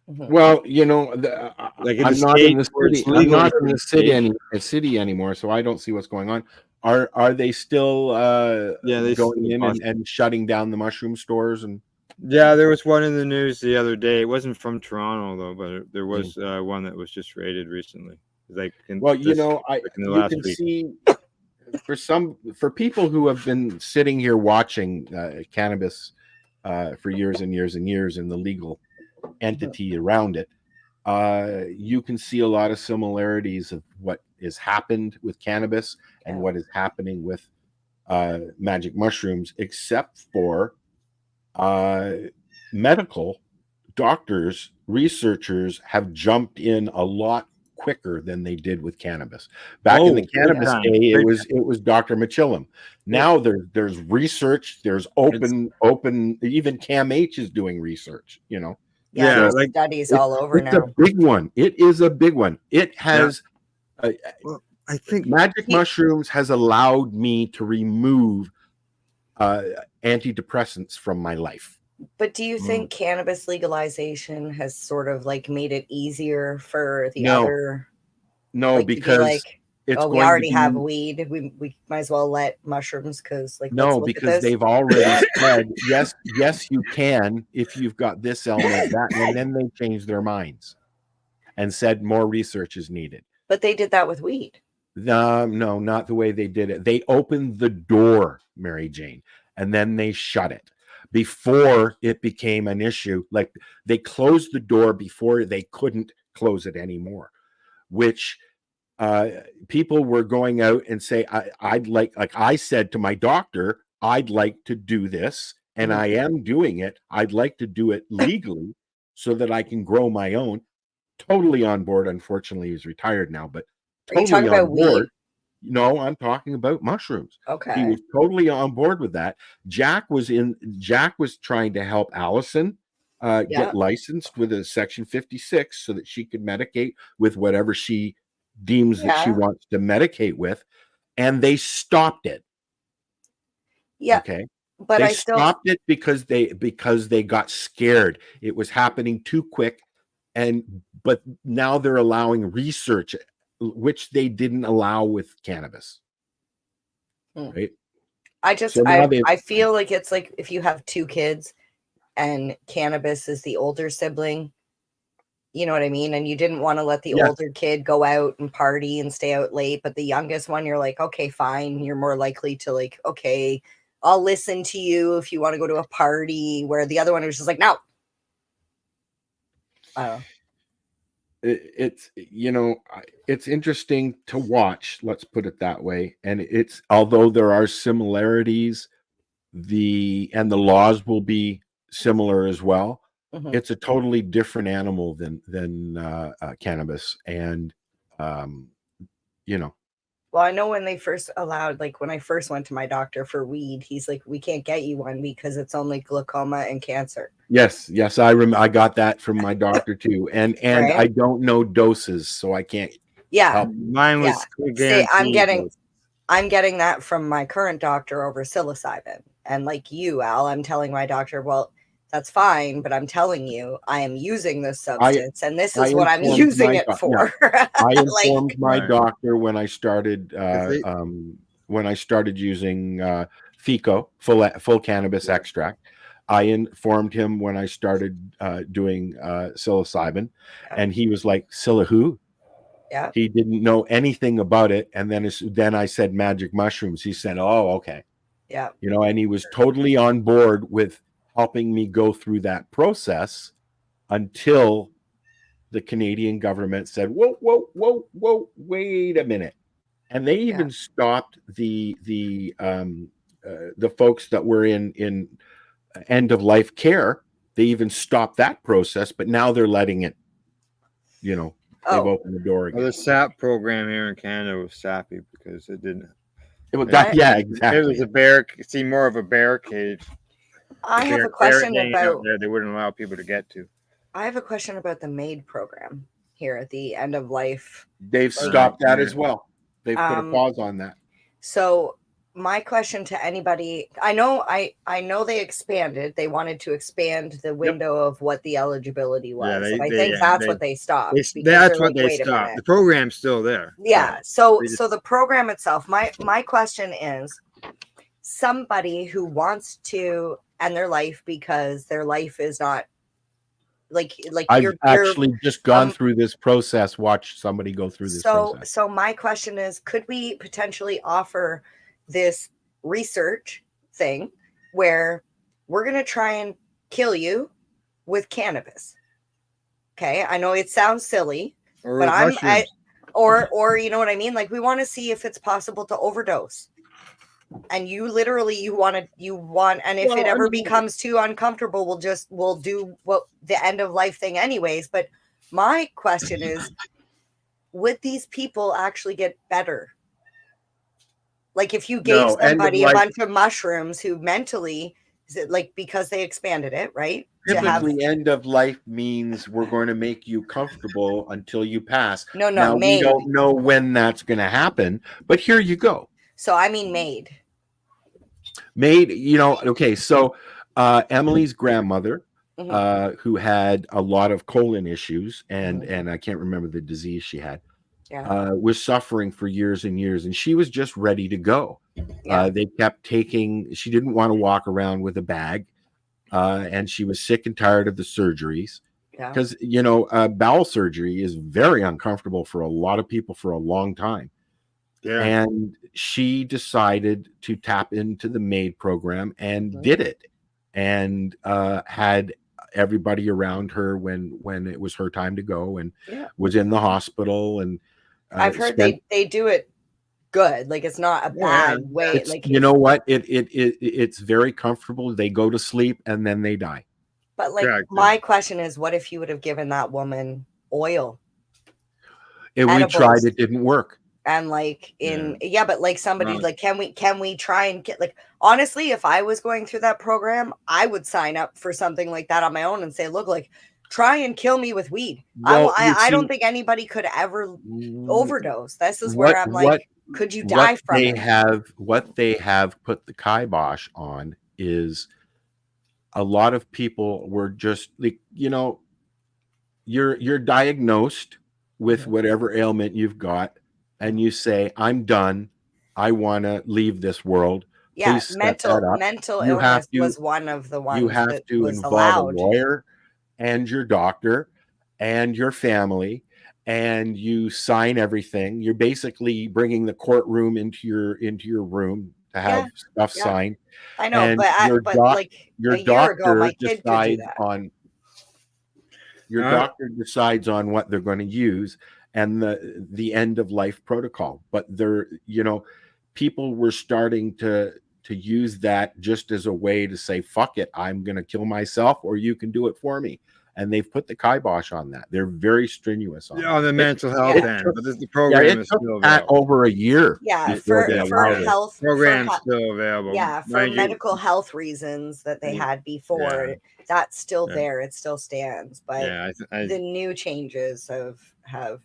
Well, like I'm not in the city. I'm not in the city anymore, so I don't see what's going on. Are they still going in and shutting down the mushroom stores? And yeah, there was one in the news the other day. It wasn't from Toronto though, but there was one that was just raided recently. You can see for people who have been sitting here watching cannabis for years and years and years in the legal entity around it, you can see a lot of similarities of what has happened with cannabis and what is happening with magic mushrooms, except for medical doctors, researchers have jumped in a lot quicker than they did with cannabis. Back in the cannabis day, it was Dr. Mechillam. Now there's research, there's open, even CAMH is doing research, like studies all over now. It's a big one. It is a big one. It has I think magic mushrooms has allowed me to remove antidepressants from my life. But do you think cannabis legalization has sort of like made it easier for the other? No, because we already have weed. We might as well let mushrooms because because they've already said yes, you can if you've got this element, that, and then they changed their minds and said more research is needed. But they did that with weed. No, not the way they did it. They opened the door, Mary Jane, and then they shut it before it became an issue. Like they closed the door before they couldn't close it anymore, which people were going out and say, I'd like I said to my doctor, I'd like to do this, and I am doing it. I'd like to do it legally so that I can grow my own. Totally on board. Unfortunately, he's retired now, but totally on board. Weed? No, I'm talking about mushrooms. Okay. He was totally on board with that. Jack was trying to help Allison get licensed with a Section 56 so that she could medicate with whatever she deems that she wants to medicate with, and they stopped it. Yeah. Okay. But they stopped it because they got scared. It was happening too quick, but now they're allowing research, which they didn't allow with cannabis. Right. I feel like it's like if you have 2 kids and cannabis is the older sibling, you know what I mean? And you didn't want to let the older kid go out and party and stay out late, but the youngest one, you're like, okay, fine. You're more likely to like, okay, I'll listen to you if you want to go to a party, where the other one was just like, no. It's it's interesting to watch, let's put it that way. And it's, although there are similarities, the laws will be similar as well. Mhm. It's a totally different animal than cannabis, and you know. Well, I know when they first allowed, like when I first went to my doctor for weed, he's like, "We can't get you one because it's only glaucoma and cancer." Yes, I got that from my doctor too, and Right? I don't know doses, so I can't Yeah, help. Mine yeah. was See, guaranteed. I'm getting that from my current doctor over psilocybin, and like you, Al, I'm telling my doctor, well, that's fine, but I'm telling you, I am using this substance, and this I is what I'm informed using my it yeah, for. I Like, informed my Right. doctor when I started using FICO, full cannabis extract. I informed him when I started doing psilocybin, Yeah. and he was like, "Psila who?" Yeah. He didn't know anything about it, and then I said magic mushrooms. He said, "Oh, okay." Yeah. You know, and he was totally on board with helping me go through that process until the Canadian government said, "Whoa, whoa, whoa, whoa, wait a minute," and they even stopped the folks that were in end of life care. They even stopped that process, but now they're letting it. You know, they've opened the door again. Well, the SAP program here in Canada was sappy because it didn't. Yeah, exactly. It was seemed more of a barricade. I have a question about there. They wouldn't allow people to get to. I have a question about the MAID program here at the end of life. They've stopped that as well. They've put a pause on that. So my question to anybody, I know they expanded. They wanted to expand the window of what the eligibility was. Yeah, and I think that's what they stopped. That's what they stopped. The program's still there. Yeah. So the program itself, my question is, somebody who wants to end their life because their life is not like I've actually just gone through this process, watched somebody go through this process. So my question is, could we potentially offer this research thing where we're going to try and kill you with cannabis? Okay. I know it sounds silly, but or you know what I mean? Like, we want to see if it's possible to overdose. And you want, and if it ever becomes too uncomfortable, we'll do what the end of life thing anyways. But my question is, would these people actually get better? Like, if you gave somebody a bunch of mushrooms who mentally, like, because they expanded it, right? Typically, end of life means we're going to make you comfortable until you pass. No, now, we don't know when that's going to happen, but here you go. So I mean, MAID, you know, okay, so Emily's grandmother, who had a lot of colon issues, and I can't remember the disease she had, was suffering for years and years, and she was just ready to go. They kept she didn't want to walk around with a bag, and she was sick and tired of the surgeries, because, you know, bowel surgery is very uncomfortable for a lot of people for a long time. Yeah. And she decided to tap into the MAID program and did it, and had everybody around her when it was her time to go, and was in the hospital. And I've heard they do it good. Like, it's not a bad way. Like, you know what? It's very comfortable. They go to sleep and then they die. But like, my question is, what if you would have given that woman oil? We tried, it didn't work. And like but like somebody like, can we try and get, like, honestly, if I was going through that program, I would sign up for something like that on my own and say, look, like, try and kill me with weed. Well, I don't think anybody could ever overdose. This is where I'm like, could you die from it? What they have put the kibosh on is a lot of people were just like, you know, you're diagnosed with whatever ailment you've got, and you say, I'm done. I want to leave this world. Yeah, mental illness was one of the ones. You have to involve a lawyer and your doctor and your family, and you sign everything. You're basically bringing the courtroom into your room to have stuff signed. I know, and your doctor decides on what they're going to use, and the end of life protocol. But people were starting to to use that just as a way to say, fuck it, I'm going to kill myself, or you can do it for me. And they've put the kibosh on that. They're very strenuous on on the mental health end, but the program is still available. Over a year. Yeah, for health program's still available. Yeah, for medical health reasons that they had before, that's still there. It still stands, but the new changes have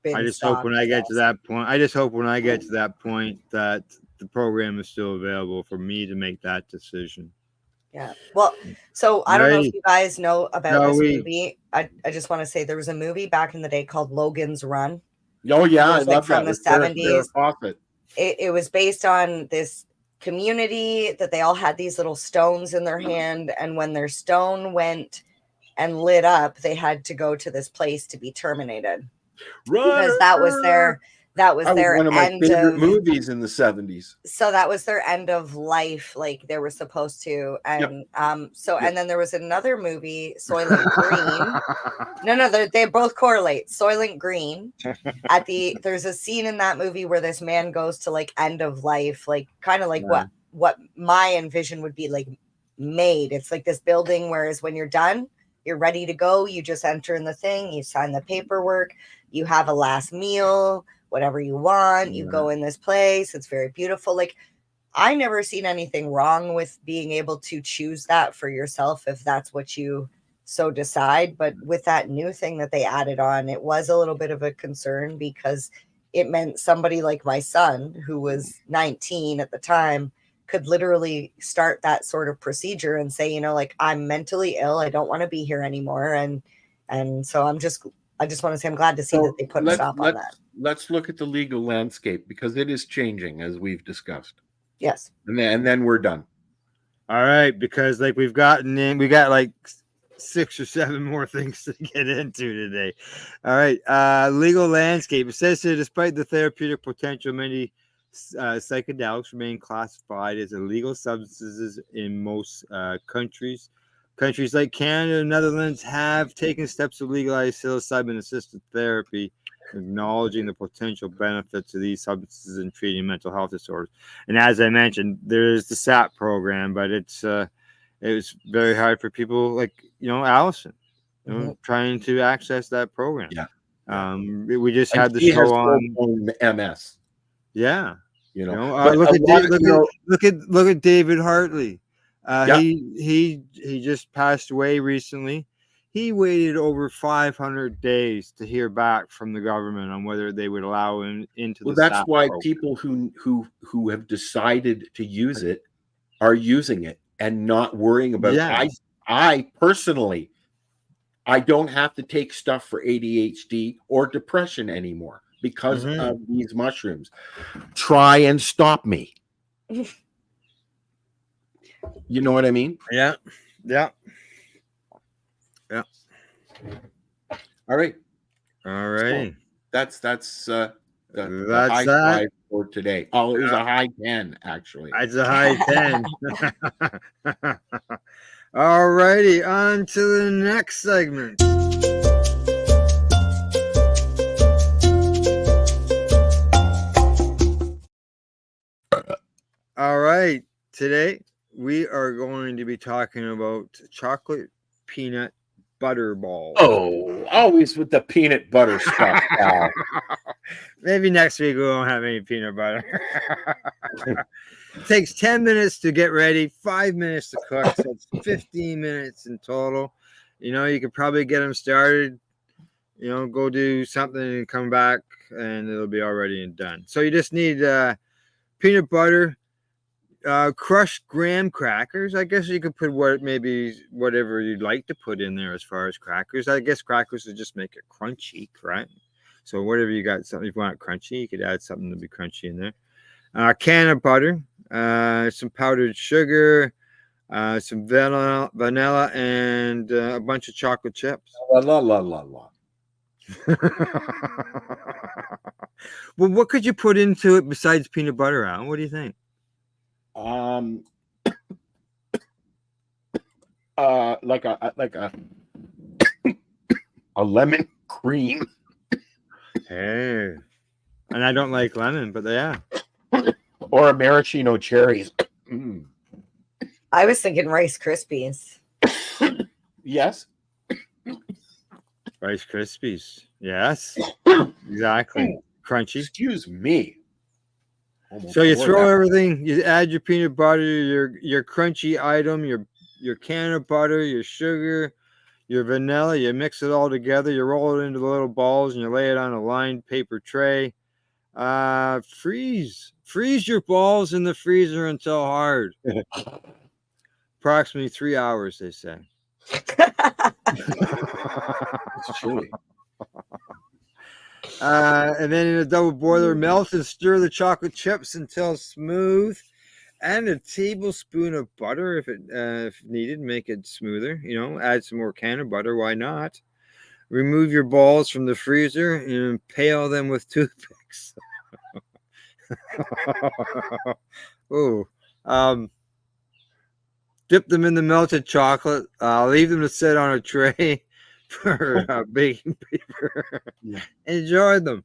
been. I just hope when I get to that point. I just hope when I get to that point that the program is still available for me to make that decision. Yeah. Well, so I don't know if you guys know about this movie. I just want to say there was a movie back in the day called Logan's Run. Oh yeah, I love from that. The 70s. It was based on this community that they all had these little stones in their hand, and when their stone went and lit up, they had to go to this place to be terminated. Because that was their one of my favorite movies in the 70s. So that was their end of life, like they were supposed to. And and then there was another movie, Soylent Green. No, they both correlate. Soylent Green. There's a scene in that movie where this man goes to like end of life, like kind of like what my envision would be like made. It's like this building, whereas when you're done, you're ready to go. You just enter in the thing, you sign the paperwork, you have a last meal, whatever you want, you go in this place. It's very beautiful. Like, I never seen anything wrong with being able to choose that for yourself if that's what you so decide. But with that new thing that they added on, it was a little bit of a concern because it meant somebody like my son, who was 19 at the time, could literally start that sort of procedure and say, like, I'm mentally ill, I don't want to be here anymore. And so I just want to say I'm glad to see that they put a stop on that. Let's look at the legal landscape because it is changing, as we've discussed. Yes. And then we're done. All right, because like we got like 6 or 7 more things to get into today. All right, legal landscape. It says here, despite the therapeutic potential, many psychedelics remain classified as illegal substances in most countries. Countries like Canada and Netherlands have taken steps to legalize psilocybin-assisted therapy, acknowledging the potential benefits of these substances in treating mental health disorders. And as I mentioned, there is the SAP program, but it was very hard for people like Allison, trying to access that program. Yeah. We just had the show on MS. Yeah. Look at David Hartley. He just passed away recently. He waited over 500 days to hear back from the government on whether they would allow him into the that's SAP why program. People who have decided to use it are using it and not worrying about it. I personally, I don't have to take stuff for ADHD or depression anymore because of these mushrooms. Try and stop me. You know what I mean? Yeah. All right. So that's the high five for today. Oh, it was a high 10 actually. It's a high 10. All righty, on to the next segment. All right, today we are going to be talking about chocolate peanut butter balls. Oh, always with the peanut butter stuff. Maybe next week we won't have any peanut butter. It takes 10 minutes to get ready, 5 minutes to cook, so it's 15 minutes in total. You could probably get them started, go do something and come back and it'll be all ready and done. So you just need peanut butter, crushed graham crackers. I guess you could put whatever you'd like to put in there as far as crackers. I guess crackers would just make it crunchy, correct? So whatever you got, something if you want it crunchy, you could add something to be crunchy in there. Can of butter, some powdered sugar, some vanilla, and a bunch of chocolate chips. La. Well, what could you put into it besides peanut butter, Al? What do you think? Like a lemon cream. Hey, and I don't like lemon, but yeah. Or a maraschino cherries. Mm. I was thinking Rice Krispies. Yes. Rice Krispies. Yes. Exactly. Crunchy. Excuse me. Almost So you tore throw that. everything, you add your peanut butter, your crunchy item, your can of butter, your sugar, your vanilla, you mix it all together, you roll it into the little balls and you lay it on a lined paper tray. Freeze your balls in the freezer until hard. Approximately 3 hours, they say. It's chilly. And then in a double boiler, melt and stir the chocolate chips until smooth. Add a tablespoon of butter if needed, make it smoother. Add some more can of butter. Why not? Remove your balls from the freezer and impale them with toothpicks. Oh, dip them in the melted chocolate. Leave them to sit on a tray for baking paper. Yeah. Enjoy them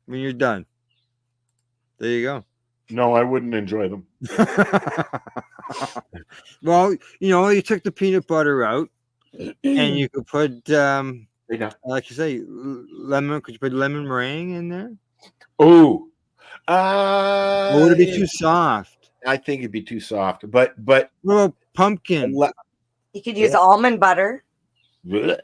when you're done. There you go. No, I wouldn't enjoy them. Well, you took the peanut butter out, and you could put, like you say, lemon. Could you put lemon meringue in there? Oh, Or would it be too soft? I think it'd be too soft. But What about pumpkin? You could use almond butter. Do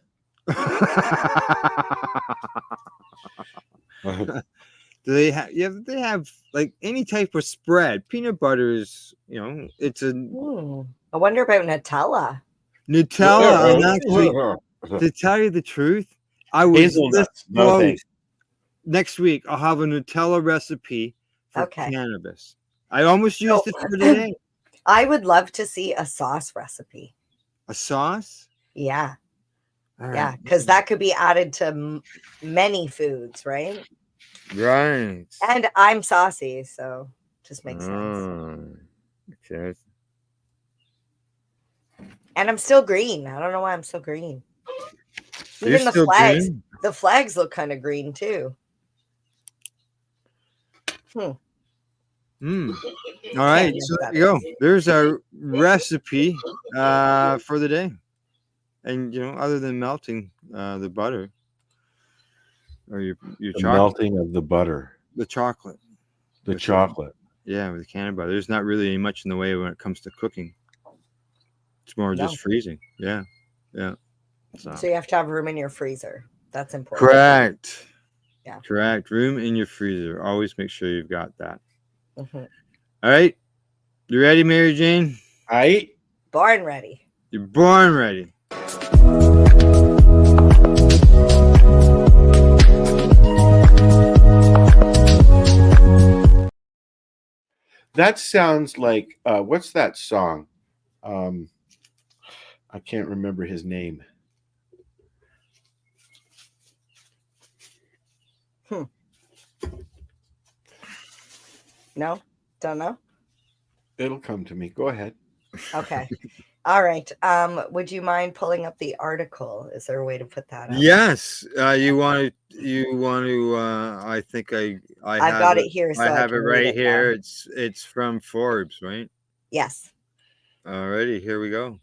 they have? Yeah, they have like any type of spread. Peanut butter is, it's a I wonder about Nutella. Nutella. And actually, to tell you the truth, I was hazelnuts. No thanks. Next week I'll have a Nutella recipe for Okay. cannabis. I almost used it for today. I would love to see a sauce recipe. A sauce? Yeah. All Yeah, right. because that could be added to many foods, right? Right. And I'm saucy, so just makes sense. Okay. And I'm still green. I don't know why I'm so green. You're Even the still flags. green? The flags look kind of green too. All right, so there you go. There's our recipe for the day. And other than melting the butter or your The chocolate, melting of the butter, the chocolate, the chocolate. Yeah, with the can of butter. There's not really much in the way when it comes to cooking. It's more just freezing. Yeah. So you have to have room in your freezer. That's important. Correct. Yeah. Correct. Room in your freezer. Always make sure you've got that. Mm-hmm. All right. You ready, Mary Jane? Born ready. You're born ready. That sounds like what's that song? I can't remember his name. No? Don't know? It'll come to me. Go ahead. Okay. All right. Would you mind pulling up the article? Is there a way to put that up? Yes. You want to I think I've got it here. So I have it right here. Down. It's from Forbes, right? Yes. Alrighty, here we go.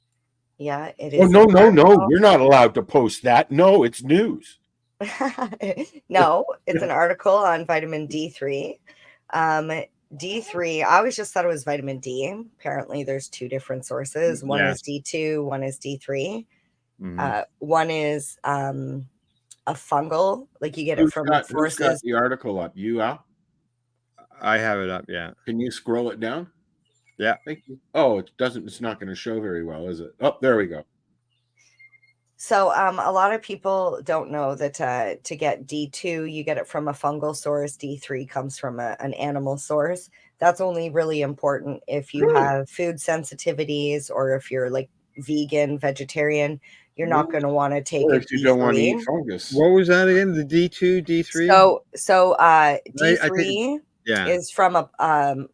Yeah, it is. Oh, no. You're not allowed to post that. No, it's news. No, it's an article on vitamin D3. D3, I always just thought it was vitamin D. Apparently, there's two different sources. One is D2, one is D3. Mm-hmm. One is a fungal, like you get it from sources. Who's got the article up? You, Al? I have it up, yeah. Can you scroll it down? Yeah. Thank you. Oh, it's not going to show very well, is it? Oh, there we go. So a lot of people don't know that to get D2, you get it from a fungal source. D3 comes from an animal source. That's only really important if you have food sensitivities or if you're like vegan, vegetarian. You're not going to want to take it. If you don't want to eat fungus. What was that again? The D2, D3? So D3 is from an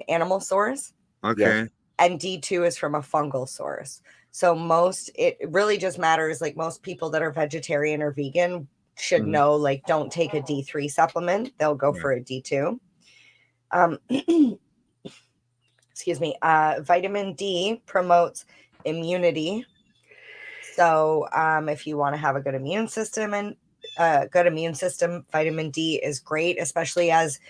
animal source. Okay. And D2 is from a fungal source. So it really just matters, like most people that are vegetarian or vegan should know, like, don't take a D3 supplement. They'll go for a D2. Excuse vitamin D promotes immunity. So if you want to have a good immune system vitamin D is great, especially as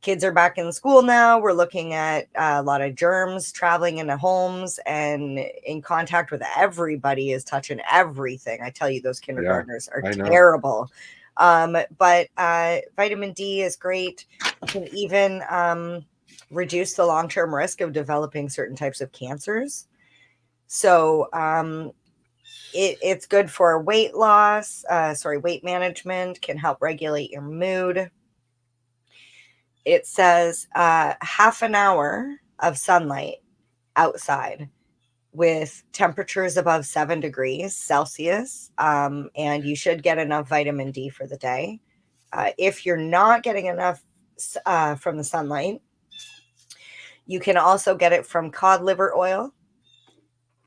kids are back in school now. We're looking at a lot of germs traveling into homes, and in contact with everybody is touching everything. I tell you, those kindergartners are terrible. But vitamin D is great. You can even reduce the long-term risk of developing certain types of cancers. So it's good for weight loss, weight management, can help regulate your mood. It says half an hour of sunlight outside with temperatures above 7 degrees Celsius, and you should get enough vitamin D for the day. If you're not getting enough from the sunlight, you can also get it from cod liver oil,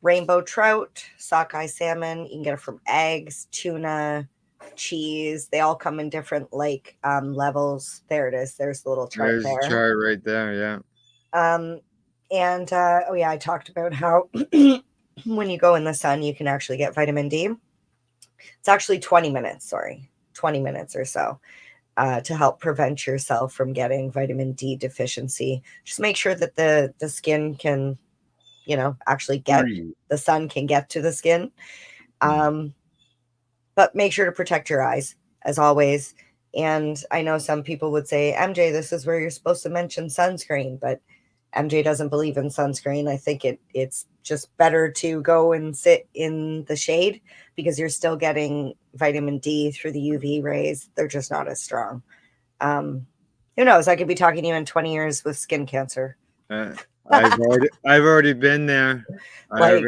rainbow trout, sockeye salmon. You can get it from eggs, tuna, cheese. They all come in different levels. There it is. There's the little chart. There's there. The chart right there. Yeah. I talked about how when you go in the sun, you can actually get vitamin D. It's actually 20 minutes or so to help prevent yourself from getting vitamin D deficiency. Just make sure that the skin can, actually the sun can get to the skin. But make sure to protect your eyes as always. And I know some people would say, MJ, this is where you're supposed to mention sunscreen, but MJ doesn't believe in sunscreen. I think it's just better to go and sit in the shade because you're still getting vitamin D through the UV rays. They're just not as strong. Who knows? I could be talking to you in 20 years with skin cancer. I've already been there. I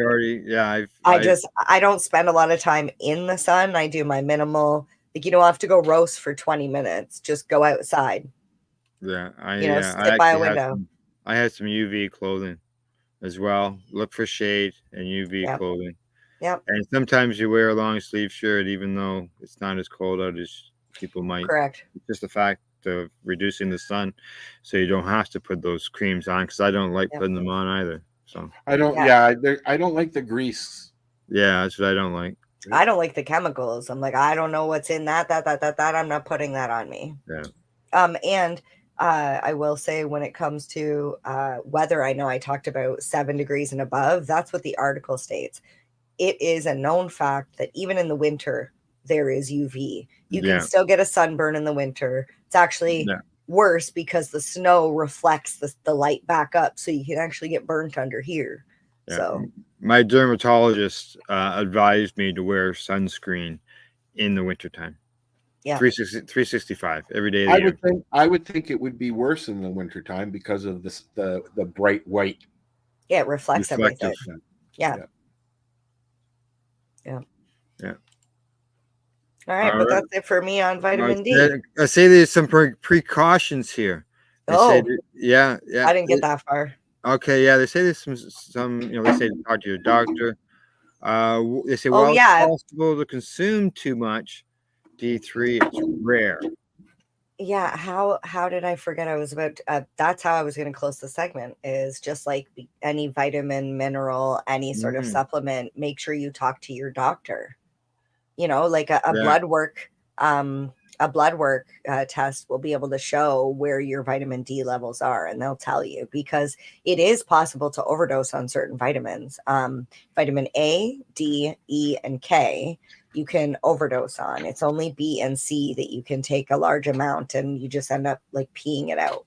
don't spend a lot of time in the sun. I do my minimal, you don't have to go roast for 20 minutes. Just go outside. Yeah. Sit by a window. I had some UV clothing as well. Look for shade and UV clothing. Yep. And sometimes you wear a long sleeve shirt, even though it's not as cold out as people might. Correct. It's just the fact of reducing the sun, so you don't have to put those creams on. Because I don't like putting them on either. So I don't. Yeah, I don't like the grease. Yeah, that's what I don't like. I don't like the chemicals. I'm like, I don't know what's in that. I'm not putting that on me. Yeah. And I will say when it comes to weather, I know I talked about 7 degrees and above. That's what the article states. It is a known fact that even in the winter, there is UV. You can still get a sunburn in the winter. It's actually worse because the snow reflects the light back up. So you can actually get burnt under here. Yeah. So my dermatologist advised me to wear sunscreen in the wintertime. Yeah. 365 every day of the year. I would think it would be worse in the wintertime because of the bright white. Yeah, it reflects everything. Yeah. All right, but that's it for me on vitamin D. I say there's some precautions here. I didn't get that far. Okay, yeah, they say there's some they say to talk to your doctor. They say, it's possible to consume too much D3. It's rare. Yeah, how did I forget I was about that's how I was going to close the segment, is just like any vitamin, mineral, any sort of supplement, make sure you talk to your doctor. Like a blood work test will be able to show where your vitamin D levels are, and they'll tell you, because it is possible to overdose on certain vitamins. Vitamin A, D, E, and K, you can overdose on. It's only B and C that you can take a large amount, and you just end up like peeing it out.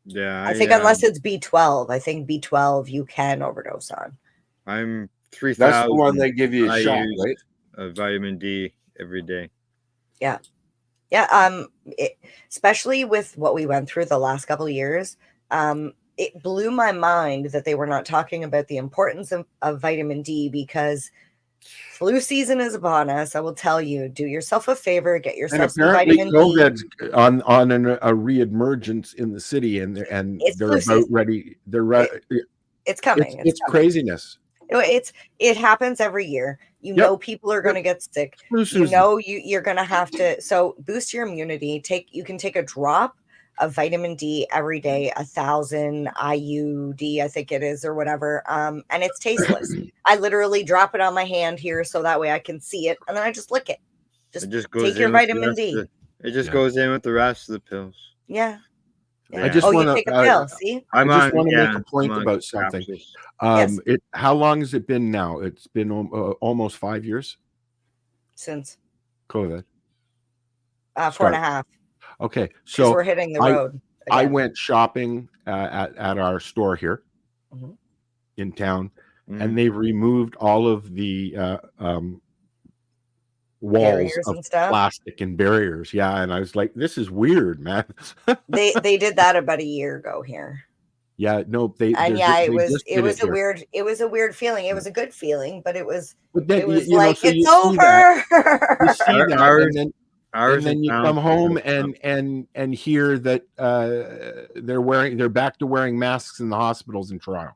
Yeah. I think unless it's B12, I think B12 you can overdose on. I'm 3,000. That's the one they give you a shot, right? Vitamin D every day. Yeah. Especially with what we went through the last couple of years, it blew my mind that they were not talking about the importance of vitamin D, because flu season is upon us. I will tell you, do yourself a favor, get yourself some vitamin D. COVID's on a reemergence in the city, and they're about ready. They're ready. It's coming. It's craziness. It happens every year. People are going to get sick. You're going to have to. So boost your immunity. You can take a drop of vitamin D every day, 1,000 IUD, I think it is, or whatever. And it's tasteless. I literally drop it on my hand here so that way I can see it, and then I just lick it. Just take your vitamin D. It just goes in with the rest of the pills. Yeah. I just you want take a pill. See, I just want to make a point about something. Yes. How long has it been now? It's been almost 5 years since COVID. 4.5. Okay, so we're hitting the road. I went shopping at our store here in town, and they've removed all of the walls of plastic and barriers. Yeah, and I was like, "This is weird, man." they did that about a year ago here. Yeah, no, it was a weird feeling. It was a good feeling, but it was like it's over. You see that, and then you come home and hear that they're back to wearing masks in the hospitals in Toronto.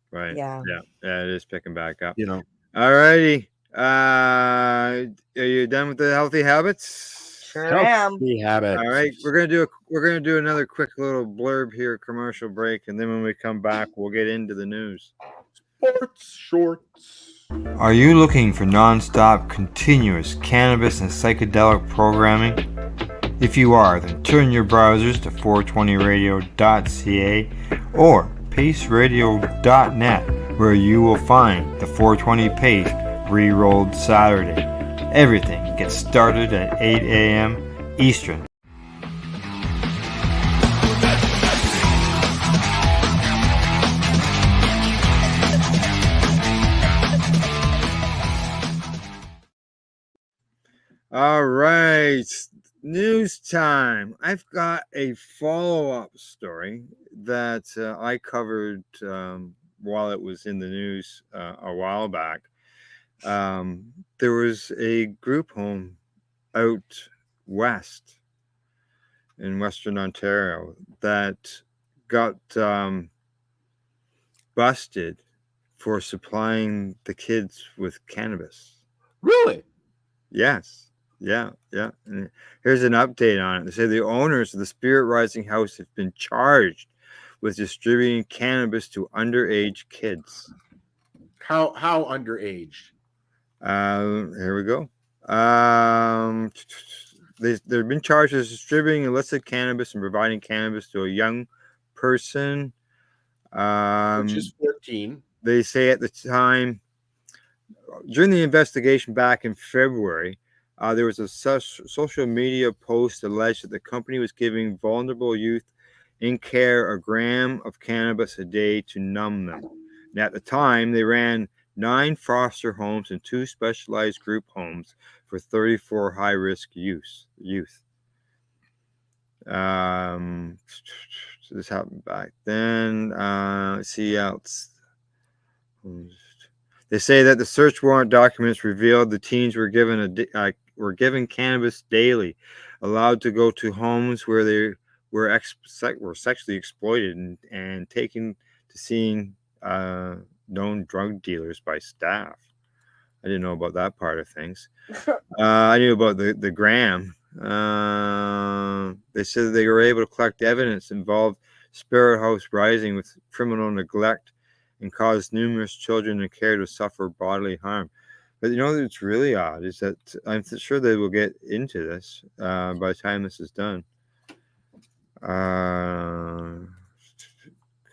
Right. Yeah, it is picking back up. All righty. Are you done with the healthy habits? Sure am. Healthy habits. All right, we're gonna do another quick little blurb here, commercial break, and then when we come back, we'll get into the news. Sports shorts. Are you looking for non-stop, continuous cannabis and psychedelic programming? If you are, then turn your browsers to 420radio.ca or paceradio.net, where you will find the 420 page re-rolled Saturday. Everything gets started at 8 a.m. Eastern. All right, news time. I've got a follow-up story that I covered while it was in the news a while back. There was a group home out west in Western Ontario that got busted for supplying the kids with cannabis. Really? Yes. Yeah. And here's an update on it. They say the owners of the Spirit Rising House have been charged with distributing cannabis to underage kids. How underage? Here we go. They've been charged with distributing illicit cannabis and providing cannabis to a young person. Which is 14. They say at the time, during the investigation back in February, there was a social media post alleged that the company was giving vulnerable youth in care a gram of cannabis a day to numb them. And at the time, they ran 9 foster homes and 2 specialized group homes for 34 high-risk youth. So this happened back then. Let's see else. They say that the search warrant documents revealed the teens were given cannabis daily, allowed to go to homes where they were sexually exploited and taken to seeing known drug dealers by staff. I didn't know about that part of things. I knew about the gram. They said they were able to collect evidence involved Spirit House Rising with criminal neglect and caused numerous children in care to suffer bodily harm. But it's really odd is that I'm sure they will get into this by the time this is done.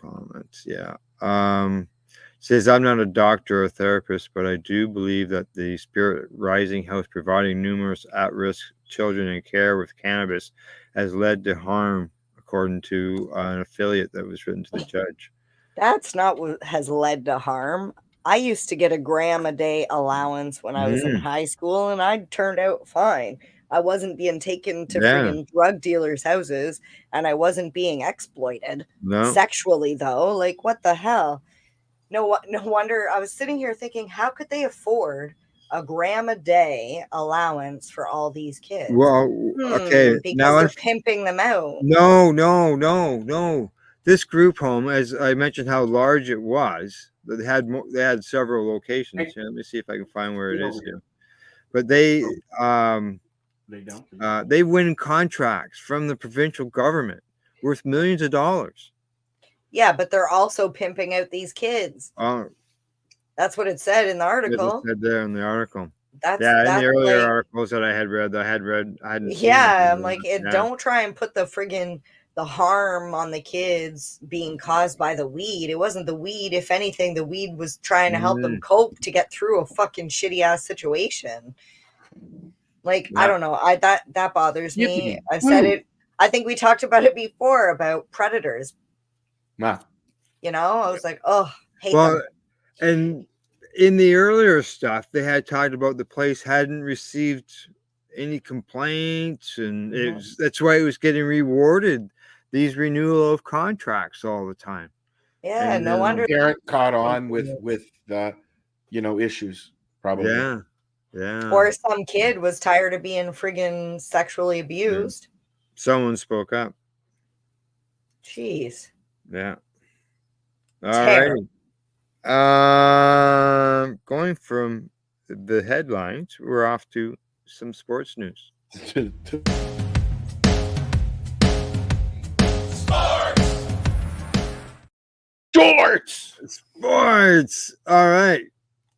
Comments, yeah. Says, I'm not a doctor or a therapist, but I do believe that the Spirit Rising House providing numerous at-risk children in care with cannabis has led to harm, according to an affiliate that was written to the judge. That's not what has led to harm. I used to get a gram a day allowance when I was in high school, and I turned out fine. I wasn't being taken to freaking drug dealers' houses, and I wasn't being exploited sexually, though. Like, what the hell? No wonder. I was sitting here thinking, how could they afford a gram a day allowance for all these kids? Well, okay. Because they're pimping them out. No. This group home, as I mentioned how large it was, they had several locations. Let me see if I can find where it is here. But they They don't. They win contracts from the provincial government worth millions of dollars. Yeah, but they're also pimping out these kids. That's what it said in the article. It said there in the article. That's in the earlier like, articles that I had read, I hadn't. Yeah, I'm like, don't try and put the harm on the kids being caused by the weed. It wasn't the weed. If anything, the weed was trying to help them cope to get through a fucking shitty ass situation. Like, I don't know. That bothers me. I've said it. I think we talked about it before about predators. Nah. You know, I was like, oh, hate them. And in the earlier stuff, they had talked about the place hadn't received any complaints, and that's why it was getting rewarded these renewal of contracts all the time. Yeah, and no wonder parent caught on with issues probably. Yeah. Or some kid was tired of being friggin' sexually abused. Someone spoke up. Jeez. Yeah. All right. Going from the headlines, we're off to some sports news. Sports. All right.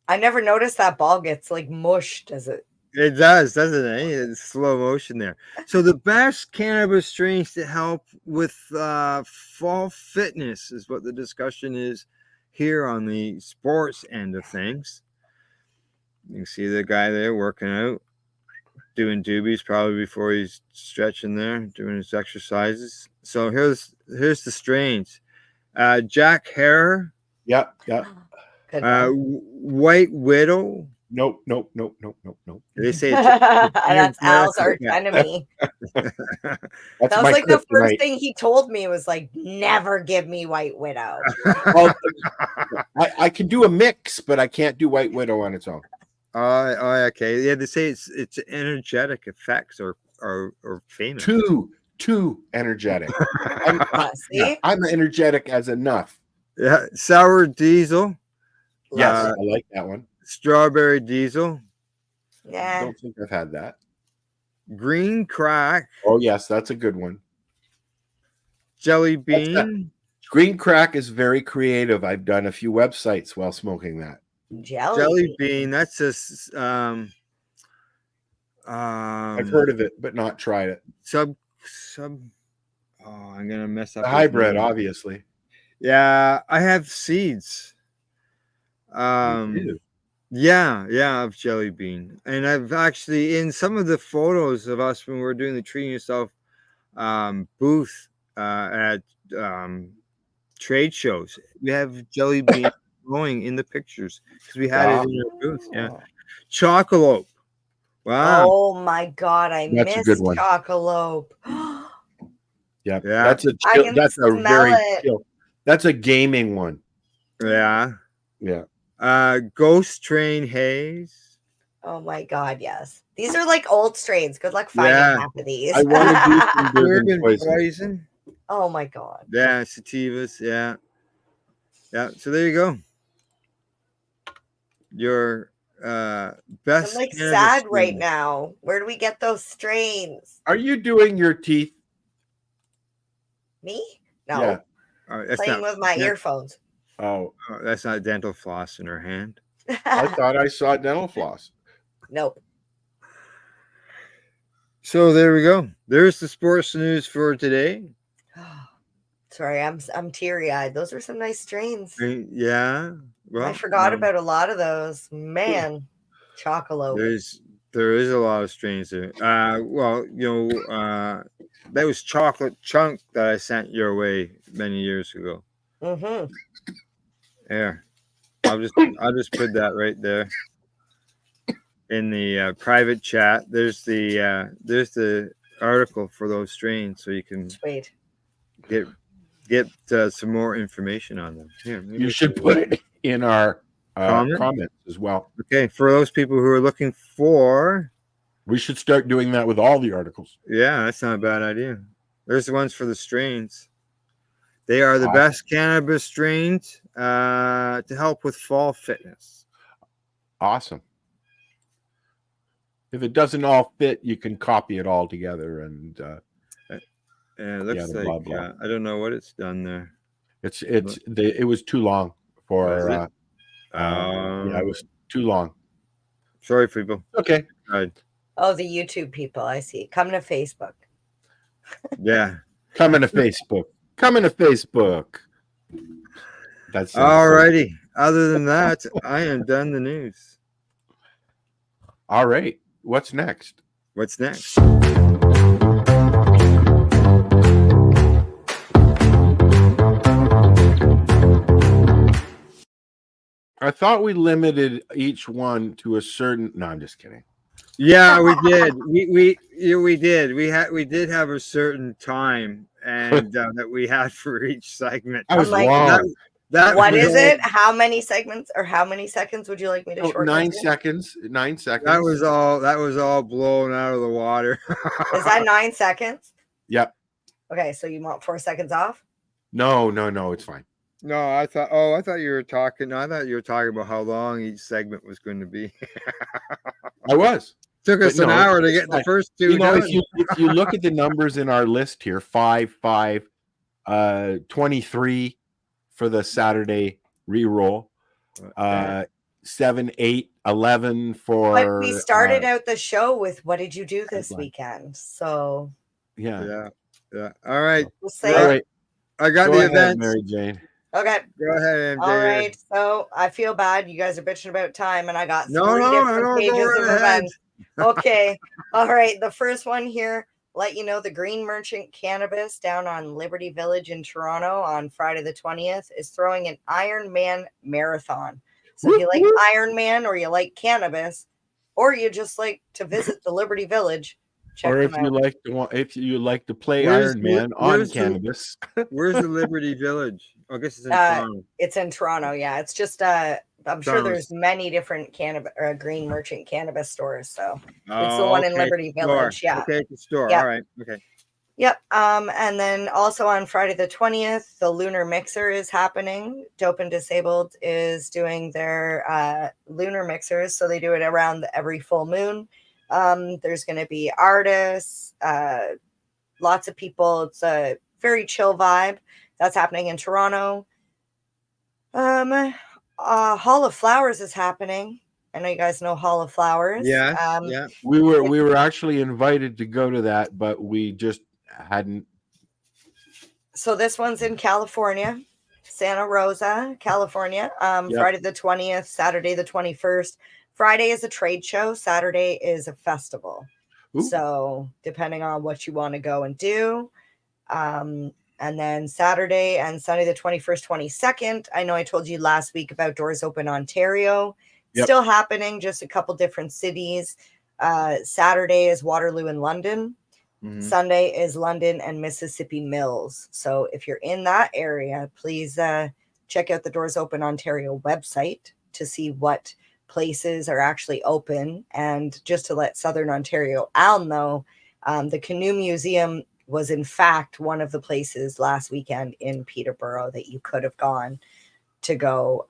I never noticed that ball gets like mushed, does it? It does, doesn't it? It's slow motion there. So the best cannabis strains to help with fall fitness is what the discussion is here on the sports end of things. You can see the guy there working out, doing doobies probably before he's stretching there, doing his exercises. So here's the strains. Jack Herer. Yep. White Widow. Nope. They say that's Al's arch enemy. That was like the first thing he told me was like, never give me White Widow. Well, I can do a mix, but I can't do White Widow on its own. Okay. Yeah, they say it's energetic effects or famous. Too energetic. I'm energetic as enough. Yeah, sour diesel. Yes, I like that one. Strawberry diesel. Yeah. I don't think I've had that. Green crack. Oh, yes, that's a good one. Jelly bean. Green crack is very creative. I've done a few websites while smoking that. Jelly bean. That's just I've heard of it, but not tried it. I'm gonna mess up. The hybrid, obviously. Yeah, I have seeds. Of jelly bean, and I've actually in some of the photos of us when we're doing the Treating Yourself booth at trade shows, we have jelly bean growing in the pictures because we had it in our booth. Yeah, Chocolope. Wow. Oh my God, I missed Chocolope. Yeah, that's a gaming one. Yeah. Ghost Train Haze. Oh my God, yes. These are like old strains. Good luck finding half of these. I want to do some Bourbon poison. Oh my God. Yeah, sativas. Yeah. So there you go. Your best. I'm like sad right now. Where do we get those strains? Are you doing your teeth? Me? No. Yeah. Playing with my earphones. Oh, that's not dental floss in her hand. I thought I saw dental floss. Nope. So there we go. There's the sports news for today. Sorry, I'm teary-eyed. Those are some nice strains. Yeah. Well, I forgot about a lot of those. Man, Chocolope. There is a lot of strains there. That was Chocolate Chunk that I sent your way many years ago. Mm-hmm. There. I'll just put that right there in the private chat. There's the article for those strains, so you can get some more information on them. Here, you should put it in our comments as well. Okay, for those people who are looking for, we should start doing that with all the articles. Yeah, that's not a bad idea. There's the ones for the strains. They are the best cannabis strains to help with fall fitness. Awesome. If it doesn't all fit, you can copy it all together. And it looks the like blah, blah. I don't know what it's done there. It was too long for. Was it? Yeah, it was too long. Sorry, people. Okay. Right. Oh, the YouTube people. I see. Come to Facebook. Yeah. Coming to Facebook. Coming to Facebook. That's all righty. Other than that, I am done the news. All right. What's next? What's next? I thought we limited each one to a certain. No, I'm just kidding. Yeah, we did. We did. We did have a certain time and that we had for each segment. I was like, wrong. What is it? How many segments or how many seconds would you like me to shorten? 9 seconds. 9 seconds. That was all blown out of the water. Is that 9 seconds? Yep. Okay, so you want 4 seconds off? No, it's fine. No, I thought you were talking. No, I thought you were talking about how long each segment was going to be. I was. Took us an hour to get the first two. You know, if you look at the numbers in our list here, 5, 23 for the Saturday re-roll, 7, 8, 11 for. But we started out the show with what did you do this weekend? So yeah. All right. We'll say all right. I got the event, Mary Jane. Okay. Go ahead, MJ. All right. So I feel bad. You guys are bitching about time, and I got 3 different pages right of ahead. events. Okay. All right. The first one here, let you know the Green Merchant Cannabis down on Liberty Village in Toronto on Friday the 20th is throwing an Ironman marathon. So if you like Ironman or you like cannabis, or you just like to visit the Liberty Village, check Or them out. if you like to play Iron Man on cannabis. Where's the Liberty Village? I guess it's in Toronto. It's in Toronto. Yeah, it's just I'm sure there's many different Green Merchant cannabis stores. So it's the one in Liberty Village. Store. Yeah. Okay, the store. Yep. All right. Okay. Yep. And then also on Friday the 20th, the Lunar Mixer is happening. Dope and Disabled is doing their lunar mixers. So they do it around every full moon. There's going to be artists, lots of people. It's a very chill vibe. That's happening in Toronto. Hall of Flowers is happening. I know you guys know Hall of Flowers. Yeah. Yeah. We were actually invited to go to that, but we just hadn't. So this one's in California, Santa Rosa, California. Friday the 20th, Saturday the 21st. Friday is a trade show. Saturday is a festival. Ooh. So depending on what you want to go and do. And then Saturday and Sunday, the 21st, 22nd. I know I told you last week about Doors Open Ontario. Yep. Still happening, just a couple different cities. Saturday is Waterloo and London. Mm-hmm. Sunday is London and Mississippi Mills. So if you're in that area, please check out the Doors Open Ontario website to see what places are actually open. And just to let Southern Ontario Al know, the Canoe Museum was in fact one of the places last weekend in Peterborough that you could have gone to go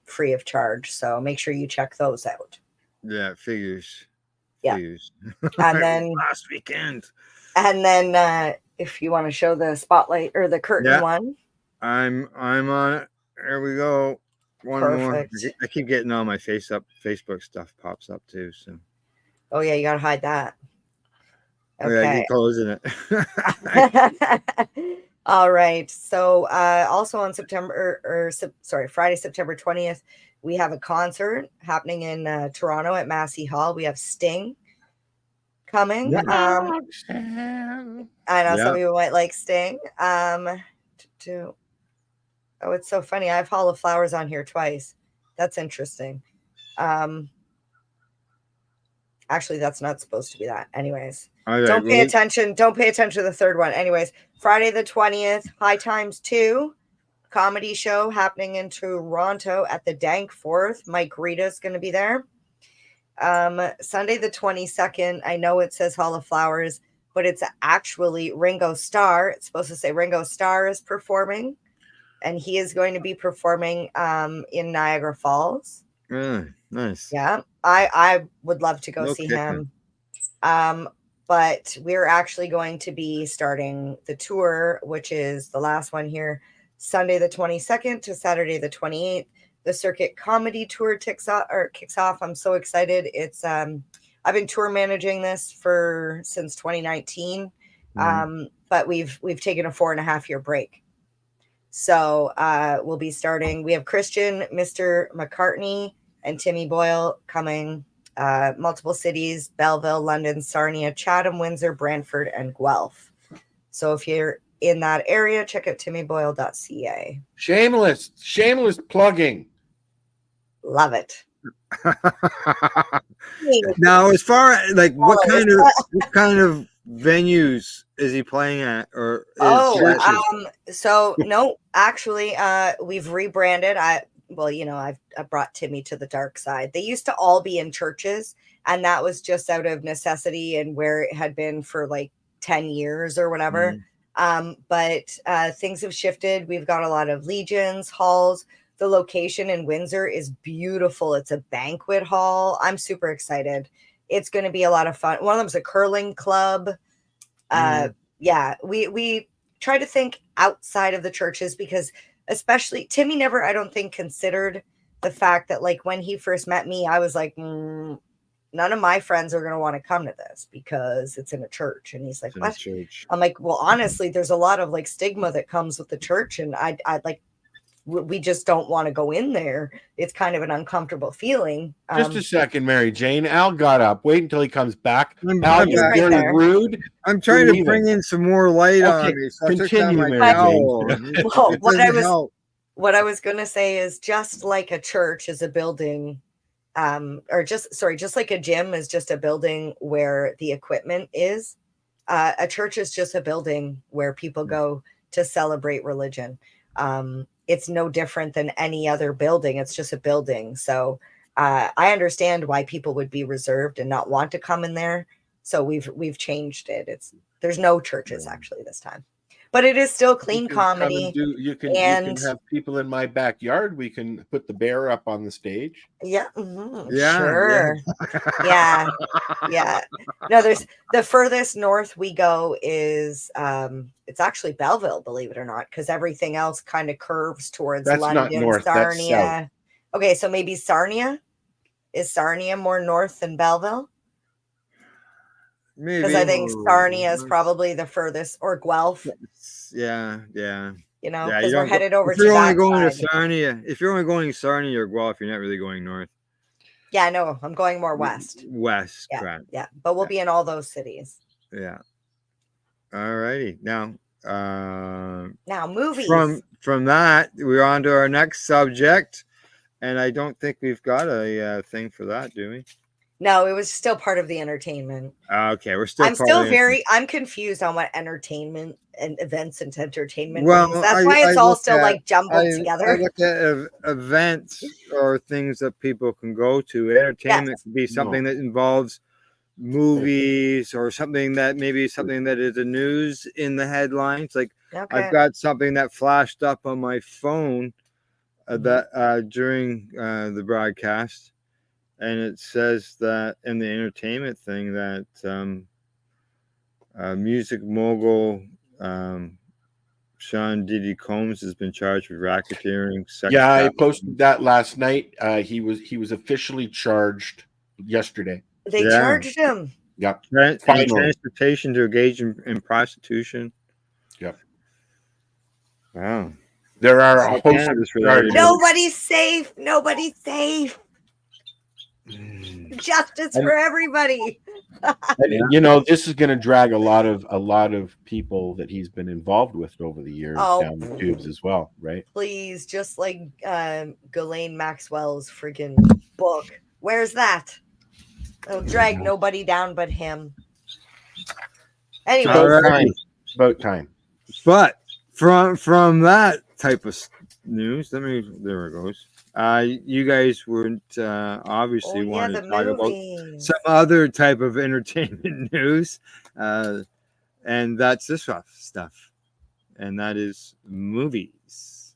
free of charge. So make sure you check those out. Yeah, figures. Yeah. Figures. And then last weekend. And then if you want to show the spotlight or the curtain one. I'm on it. There we go. One Perfect. More. I keep getting all my Facebook stuff pops up too. So. Oh yeah, you gotta hide that. Okay. Oh, yeah, I keep closing it. All right. So also on Friday, September 20th, we have a concert happening in Toronto at Massey Hall. We have Sting coming. I know some people might like Sting. Oh, it's so funny. I have Hall of Flowers on here twice. That's interesting. Actually, that's not supposed to be that. Anyways, don't pay attention. Don't pay attention to the third one. Anyways, Friday the 20th, High Times 2 comedy show happening in Toronto at the Dank Fourth. Mike Rita's going to be there. Sunday the 22nd, I know it says Hall of Flowers, but it's actually Ringo Starr. It's supposed to say Ringo Starr is performing, and he is going to be performing in Niagara Falls. Really nice. Yeah, I would love to go see him. But we're actually going to be starting the tour, which is the last one here, Sunday the 22nd to Saturday the 28th. The Circuit Comedy Tour kicks off. I'm so excited. It's I've been tour managing this since 2019, but we've taken a 4.5-year break. So we'll be starting. We have Christian, Mr. McCartney, and Timmy Boyle coming. Multiple cities: Belleville, London, Sarnia, Chatham, Windsor, Brantford, and Guelph. So if you're in that area, check out timmyboyle.ca. Shameless plugging. Love it. Now, as far as like what kind of venues is he playing at, or so no, actually, we've rebranded. I brought Timmy to the dark side. They used to all be in churches, and that was just out of necessity and where it had been for like 10 years or whatever. But things have shifted. We've got a lot of legions, halls. The location in Windsor is beautiful. It's a banquet hall. I'm super excited. It's going to be a lot of fun. One of them is a curling club. Yeah, we try to think outside of the churches, because especially Timmy never, I don't think, considered the fact that, like, when he first met me, I was like, none of my friends are going to want to come to this because it's in a church. And he's like, what? I'm like, well, honestly, there's a lot of like stigma that comes with the church. And I like, we just don't want to go in there. It's kind of an uncomfortable feeling. Just a second, Mary Jane. Al got up. Wait until he comes back. Al, you're right very there. rude. I'm trying to bring in some more light on me. So continue, Mary Jane. Well, what I was going to say is, just like a church is a building, just like a gym is just a building where the equipment is, a church is just a building where people go to celebrate religion. It's no different than any other building. It's just a building. So I understand why people would be reserved and not want to come in there. So we've changed it. There's no churches actually this time, but it is still clean comedy. You can have people in my backyard. We can put the bear up on the stage. Yeah. Yeah. Sure. Yeah. Yeah. No, there's the furthest north we go is it's actually Belleville, believe it or not, because everything else kind of curves towards That's London, not north, Sarnia. that's south. Okay, so maybe Sarnia. Is Sarnia more north than Belleville? Maybe, because I think Sarnia is probably the furthest, or Guelph. Yeah. You know, Yeah, because we're headed over if you're to only that going side. to Sarnia, if you're only going Sarnia or Guelph, you're not really going north. Yeah, no, I'm going more west. West, Yeah, correct. yeah, but we'll be in all those cities. Yeah. All righty. Now movies. From that, we're on to our next subject, and I don't think we've got a thing for that, do we? No, it was still part of the entertainment. Okay, I'm confused on what entertainment and events and entertainment means. That's why it's all still like jumbled together. I look at events or things that people can go to. Entertainment could be something that involves movies or something that is the news in the headlines. Like I've got something that flashed up on my phone that during the broadcast. And it says that in the entertainment thing that music mogul Sean Diddy Combs has been charged with racketeering. I posted that last night. He was officially charged yesterday. They charged him. Yep. Transportation to engage in prostitution. Yep. Wow. There are a host of charges. Nobody's safe. Nobody's safe. Justice for everybody. And, you know, this is going to drag a lot of people that he's been involved with over the years down the tubes as well, right? Please, just like Ghislaine Maxwell's freaking book. Where's that? It'll drag nobody down but him. Anyway, about time. But from that type of news, there it goes. You guys would obviously want to talk about some other type of entertainment news, and that's this stuff, and that is movies.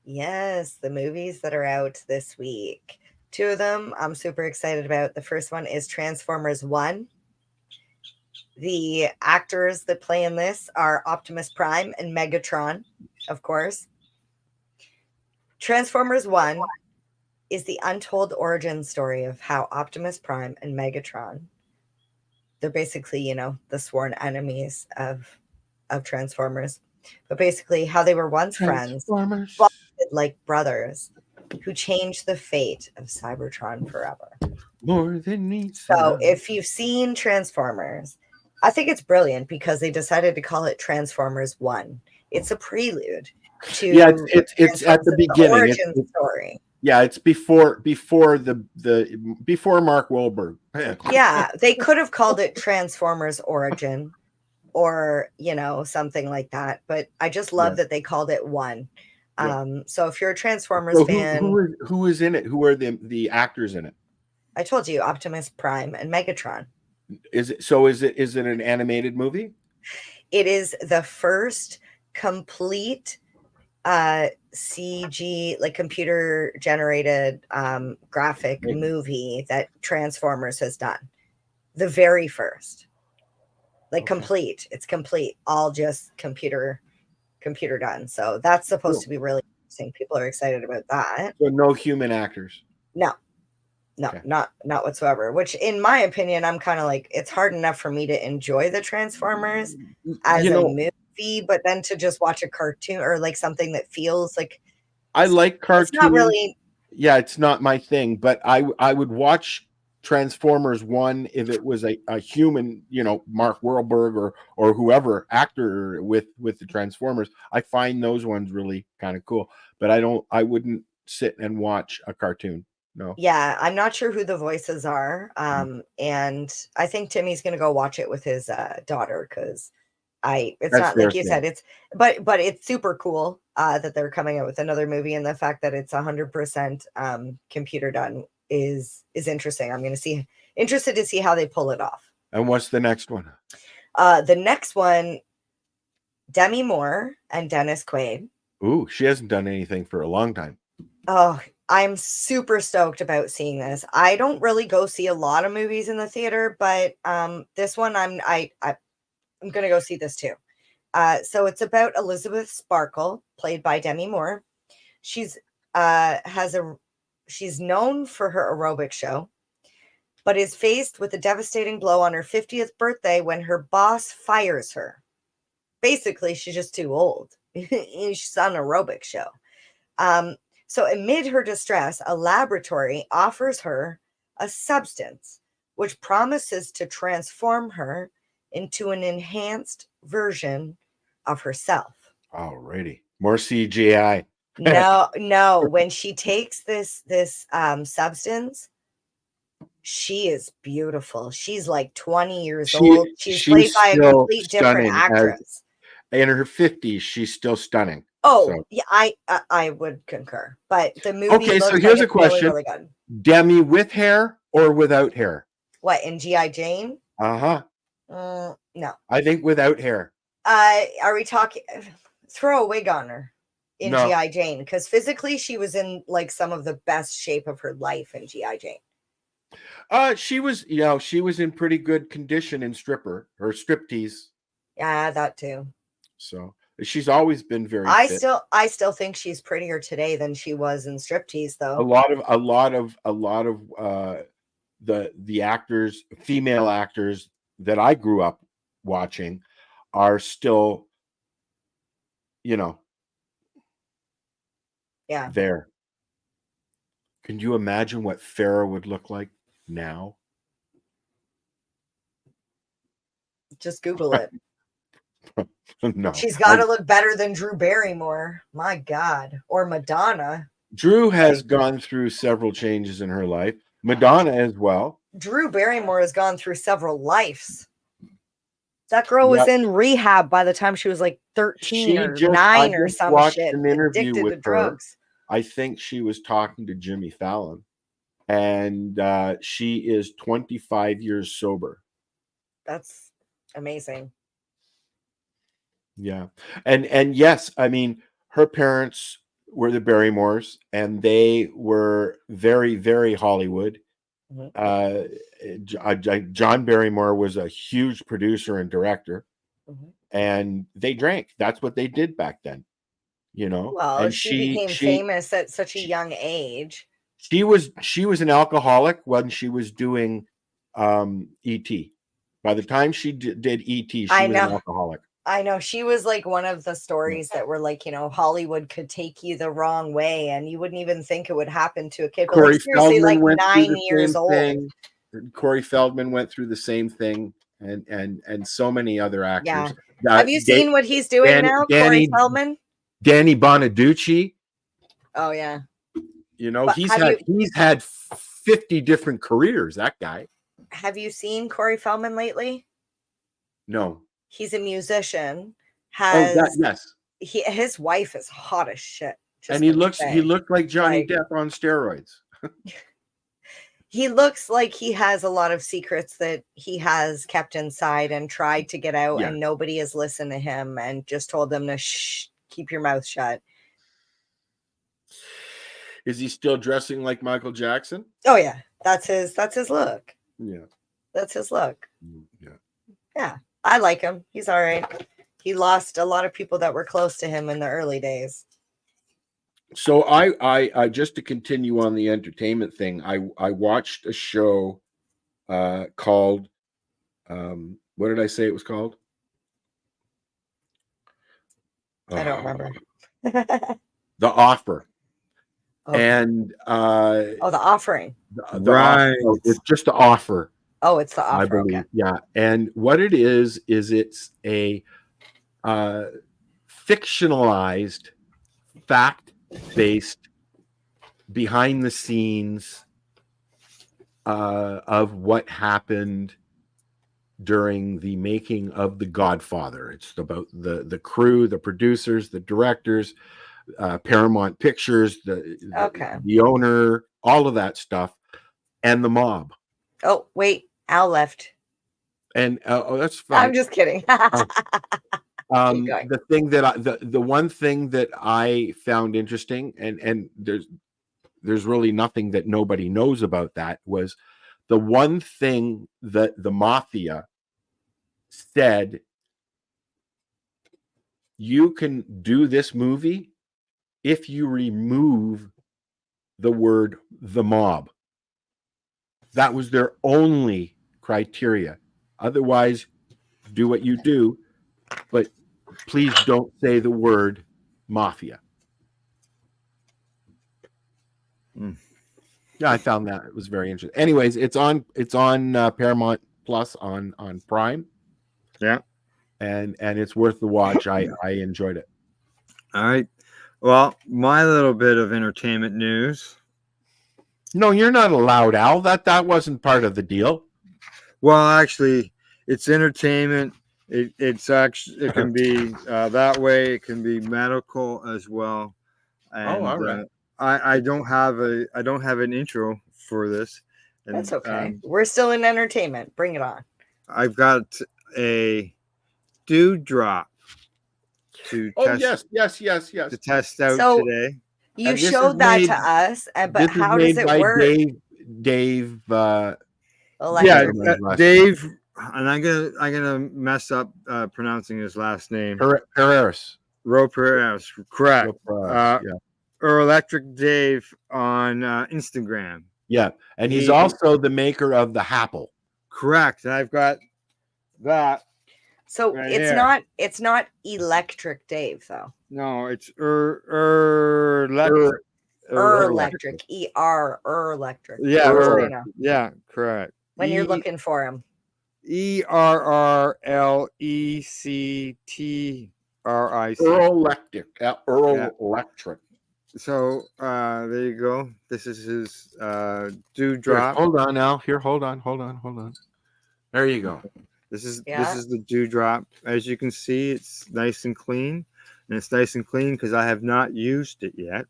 Yes, the movies that are out this week. 2 of them I'm super excited about. The first one is Transformers 1. The actors that play in this are Optimus Prime and Megatron, of course. Transformers 1 is the untold origin story of how Optimus Prime and Megatron, they're basically, you know, the sworn enemies of Transformers, but basically how they were once friends, bonded like brothers, who changed the fate of Cybertron forever. More than me. So if you've seen Transformers, I think it's brilliant because they decided to call it Transformers 1. It's a prelude to it's at the beginning. The origin story. Yeah, it's before before Mark Wahlberg. Yeah, they could have called it Transformers Origin or, you know, something like that, but I just love that they called it 1. So if you're a Transformers fan, who is in it? Who are the actors in it? I told you, Optimus Prime and Megatron. Is it an animated movie? It is the first complete CG, like computer generated graphic movie that Transformers has done. The very first. Like complete. It's complete. All just computer done. So that's supposed to be really interesting. People are excited about that. So no human actors. No, okay. not whatsoever. Which, in my opinion, I'm kind of like, it's hard enough for me to enjoy the Transformers as a movie, but then to just watch a cartoon or like something that feels like, I like cartoons. It's not really. Yeah, it's not my thing, but I would watch Transformers 1 if it was a human, you know, Mark Wahlberg or whoever actor with the Transformers. I find those ones really kind of cool, but I wouldn't sit and watch a cartoon. No. Yeah, I'm not sure who the voices are. And I think Timmy's gonna go watch it with his daughter because it's not like you said, but it's super cool that they're coming out with another movie, and the fact that it's 100% computer done is interesting. I'm interested to see how they pull it off. And what's the next one? The next one, Demi Moore and Dennis Quaid. Ooh, she hasn't done anything for a long time. Oh, I'm super stoked about seeing this. I don't really go see a lot of movies in the theater, but this one I'm gonna go see this too. So it's about Elizabeth Sparkle, played by Demi Moore. She's known for her aerobic show, but is faced with a devastating blow on her 50th birthday when her boss fires her. Basically, she's just too old. She's on an aerobic show. So amid her distress, a laboratory offers her a substance which promises to transform her into an enhanced version of herself. Alrighty. More CGI. No. When she takes this substance, she is beautiful. She's like 20 years old. She's played by a complete different actress. In her 50s, she's still stunning. Oh, so. Yeah, I would concur. But the movie. Okay, so here's a question: really, really good. Demi with hair or without hair? What, in G.I. Jane? No. I think without hair. Are we talking? Throw a wig on her in G.I. Jane, because physically she was in like some of the best shape of her life in G.I. Jane. She was in pretty good condition in striptease. Yeah, that too. So she's always been very fit. I still think she's prettier today than she was in striptease, though. A lot of the actors, female actors that I grew up watching are still, there. Can you imagine what Farrah would look like now? Just Google it. No. She's got to look better than Drew Barrymore. My God. Or Madonna. Drew has gone through several changes in her life. Madonna as well. Drew Barrymore has gone through several lives. That girl was in rehab by the time she was like 13 or 9 or some shit. An interview addicted with to drugs. I think she was talking to Jimmy Fallon, and she is 25 years sober. That's amazing. Yeah. And yes, I mean, her parents were the Barrymores, and they were very, very Hollywood. John Barrymore was a huge producer and director, and they drank. That's what they did back then, you know. Well, and she became famous at such a young age. She was an alcoholic when she was doing E.T. By the time she did E.T., she was an alcoholic. I know. She was like one of the stories that were like, you know, Hollywood could take you the wrong way and you wouldn't even think it would happen to a kid. But like, seriously, like 9 years old. Corey Feldman went through the same thing, and so many other actors. Yeah. Have you seen what he's doing now, Corey Feldman? Danny Bonaducci. Oh, yeah. You know, he's had 50 different careers, that guy. Have you seen Corey Feldman lately? No. He's a musician. Yes. His wife is hot as shit. And he looked like Johnny Depp on steroids. He looks like he has a lot of secrets that he has kept inside and tried to get out, and nobody has listened to him and just told them to keep your mouth shut. Is he still dressing like Michael Jackson? Oh yeah, that's his look. Yeah, that's his look. Yeah, I like him. He's all right. He lost a lot of people that were close to him in the early days. So I just to continue on the entertainment thing, I watched a show called what did I say it was called? I don't remember. The Offer. Oh. And The Offering. The Offer. It's just The Offer. Oh, it's The Offer. I believe. Okay. Yeah. And what it is it's a fictionalized, fact-based, behind the scenes of what happened during the making of The Godfather. It's about the crew, the producers, the directors, Paramount Pictures, the owner, all of that stuff, and the mob. Oh, wait, Al left. And that's fine. I'm just kidding. The thing that the one thing that I found interesting, and there's really nothing that nobody knows about that, was the one thing that the mafia said: you can do this movie if you remove the word "the mob." That was their only criteria. Otherwise, do what you do, but please don't say the word mafia. Yeah, I found that it was very interesting. Anyways, it's on Paramount Plus on Prime. Yeah, and it's worth the watch. I enjoyed it. All right. Well, my little bit of entertainment news. No, you're not allowed, Al. That wasn't part of the deal. Well, actually, it's entertainment. It's actually, it can be that way. It can be medical as well. And, all right. I don't have an intro for this. And, that's okay. We're still in entertainment. Bring it on. I've got a dewdrop to test. Yes. To test out today. You showed that to us, but how does it work? Dave. Dave, and I'm gonna mess up pronouncing his last name. Perez. Perez, correct. Or Electric Dave on Instagram. Yeah, and he's also the maker of the Happle. Correct. And I've got that. So it's not Electric Dave though. No, it's electric. Electric. Electric. Yeah, yeah, correct. When you're looking for him. ERRLECTRIC. Electric. So there you go. This is his dewdrop. Here, hold on now. Here, hold on. There you go. This is the dewdrop. As you can see, it's nice and clean, and it's nice and clean because I have not used it yet.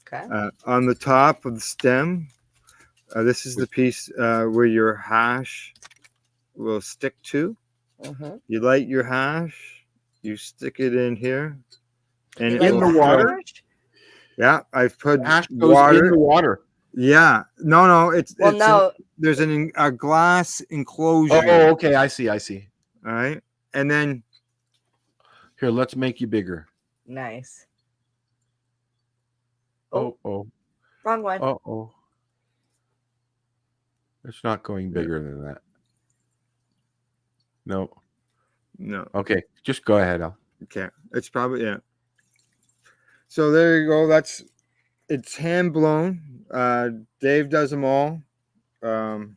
Okay. On the top of the stem, this is the piece where your hash will stick to. You light your hash, you stick it in here, and in the water. Yeah, I've put hash goes in the water. Yeah. No. Well, no. There's a glass enclosure. Oh, okay. I see. All right. And then here, let's make you bigger. Nice. Oh. Wrong one. Oh. It's not going bigger than that. No. Okay, just go ahead, Al. Okay. It's probably, yeah. So there you go. It's hand blown. Dave does them all. And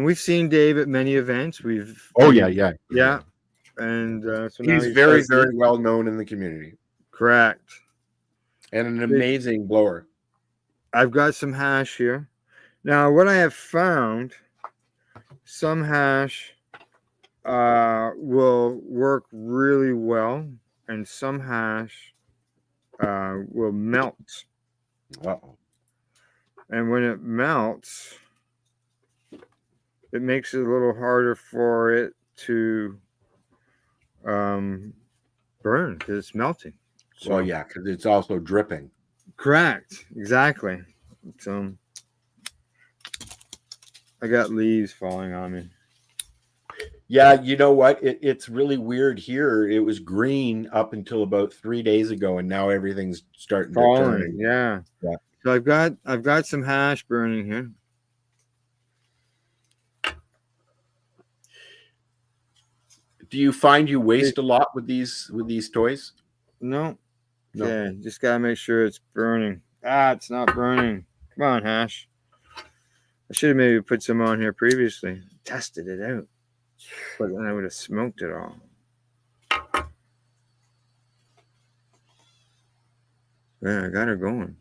we've seen Dave at many events. Yeah. And so now he's very, very well known in the community. Correct. And an amazing blower. I've got some hash here. Now, what I have found, some hash will work really well, and some hash will melt. Uh-oh. And when it melts, it makes it a little harder for it to burn because it's melting. So, well, yeah, because it's also dripping. Correct. Exactly. So I got leaves falling on me. Yeah, you know what? It's really weird here. It was green up until about 3 days ago, and now everything's starting to turn. Yeah. So I've got some hash burning here. Do you find you waste a lot with these toys? No. Yeah, just gotta make sure it's burning. It's not burning. Come on, hash. I should have maybe put some on here previously. Tested it out. But then I would have smoked it all. Yeah, I got her going.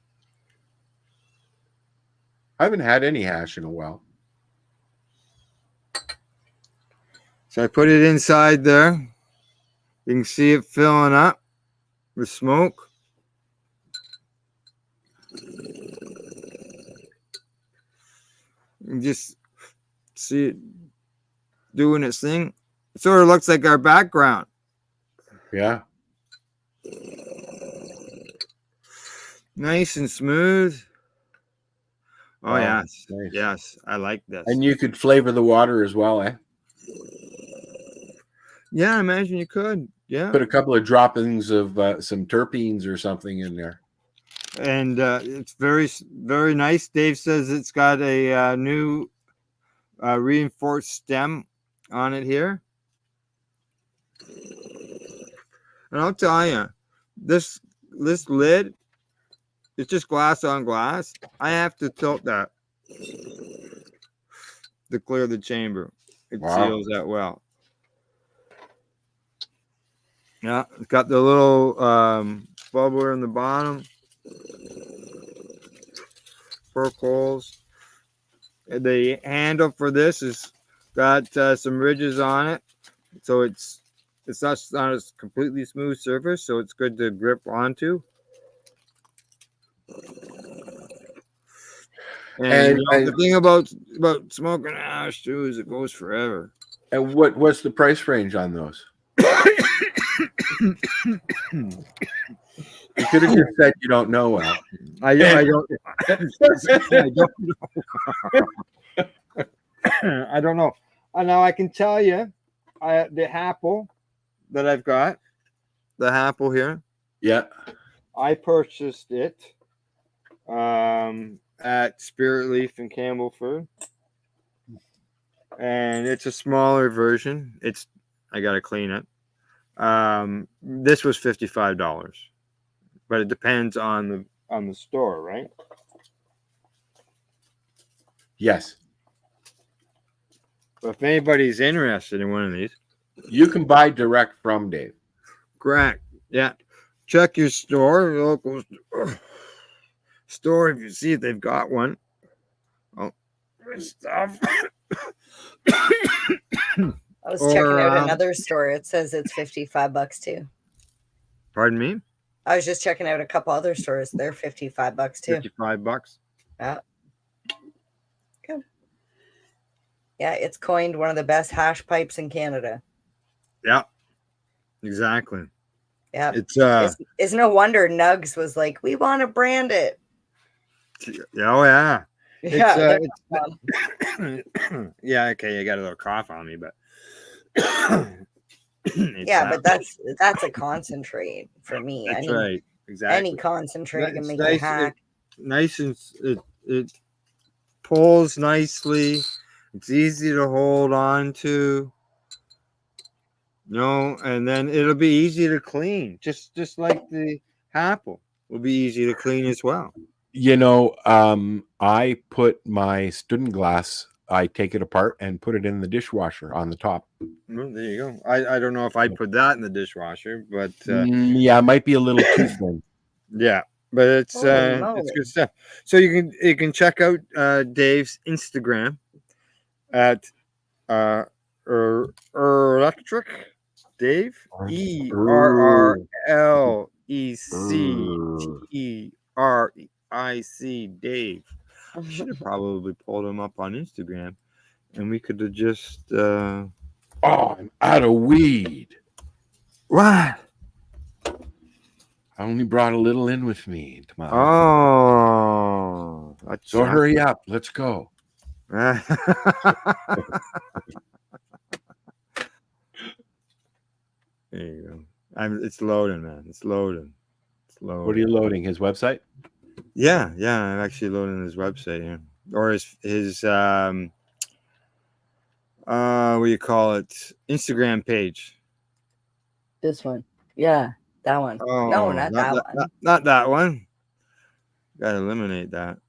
I haven't had any hash in a while. So I put it inside there. You can see it filling up with smoke. You just see it doing its thing. It sort of looks like our background. Yeah. Nice and smooth. Oh, wow. Yes. Nice. Yes, I like this. And you could flavor the water as well, eh? Yeah, I imagine you could. Yeah. Put a couple of droppings of some terpenes or something in there. And it's very, very nice. Dave says it's got a new reinforced stem on it here. And I'll tell you, this lid, it's just glass on glass. I have to tilt that to clear the chamber. It seals that well. Yeah, it's got the little bubbler in the bottom. Pork holes. The handle for this has got some ridges on it, so it's not a completely smooth surface, so it's good to grip onto. And the thing about smoking hash too is it goes forever. And what's the price range on those? You could have just said you don't know. Al. I don't. I don't know. I don't know. Now I can tell you, the Happle that I've got, the Happle here. Yeah. I purchased it at Spirit Leaf in Campbellford, and it's a smaller version. I gotta clean it. This was $55, but it depends on the store, right? Yes. But if anybody's interested in one of these, you can buy direct from Dave. Correct. Yeah. Check your store, your local store, if you see if they've got one. Oh, stuff. I was checking out another store. It says it's $55 too. Pardon me? I was just checking out a couple other stores. They're $55 too. $55. Yeah. Good. Yeah, it's coined one of the best hash pipes in Canada. Yeah. Exactly. Yeah. It's no wonder Nugs was like, we want to brand it. Oh yeah. Yeah, Yeah, okay, you got a little cough on me, but yeah, but that's a concentrate for me. That's Any right. Exactly. concentrate can It's make you nice. hack. Nice and it pulls nicely. It's easy to hold on to. And then it'll be easy to clean. Just like the apple will be easy to clean as well. I put my student glass, I take it apart and put it in the dishwasher on the top. Well, there you go. I don't know if I'd put that in the dishwasher, but Yeah, it might be a little too thin. yeah, but it's Holy good stuff. So you can check out Dave's Instagram at electric Dave, ERRLECTERIC Dave. Should have probably pulled him up on Instagram, and we could have just. Oh, I'm out of weed. What? I only brought a little in with me tomorrow. Oh, so hurry up. Let's go. There you go. It's loading, man. It's loading. What are you loading? His website? Yeah. I'm actually loading his website here, or his what do you call it? Instagram page. This one, yeah, that one. Oh, no, not that one. Not that one. Got to eliminate that.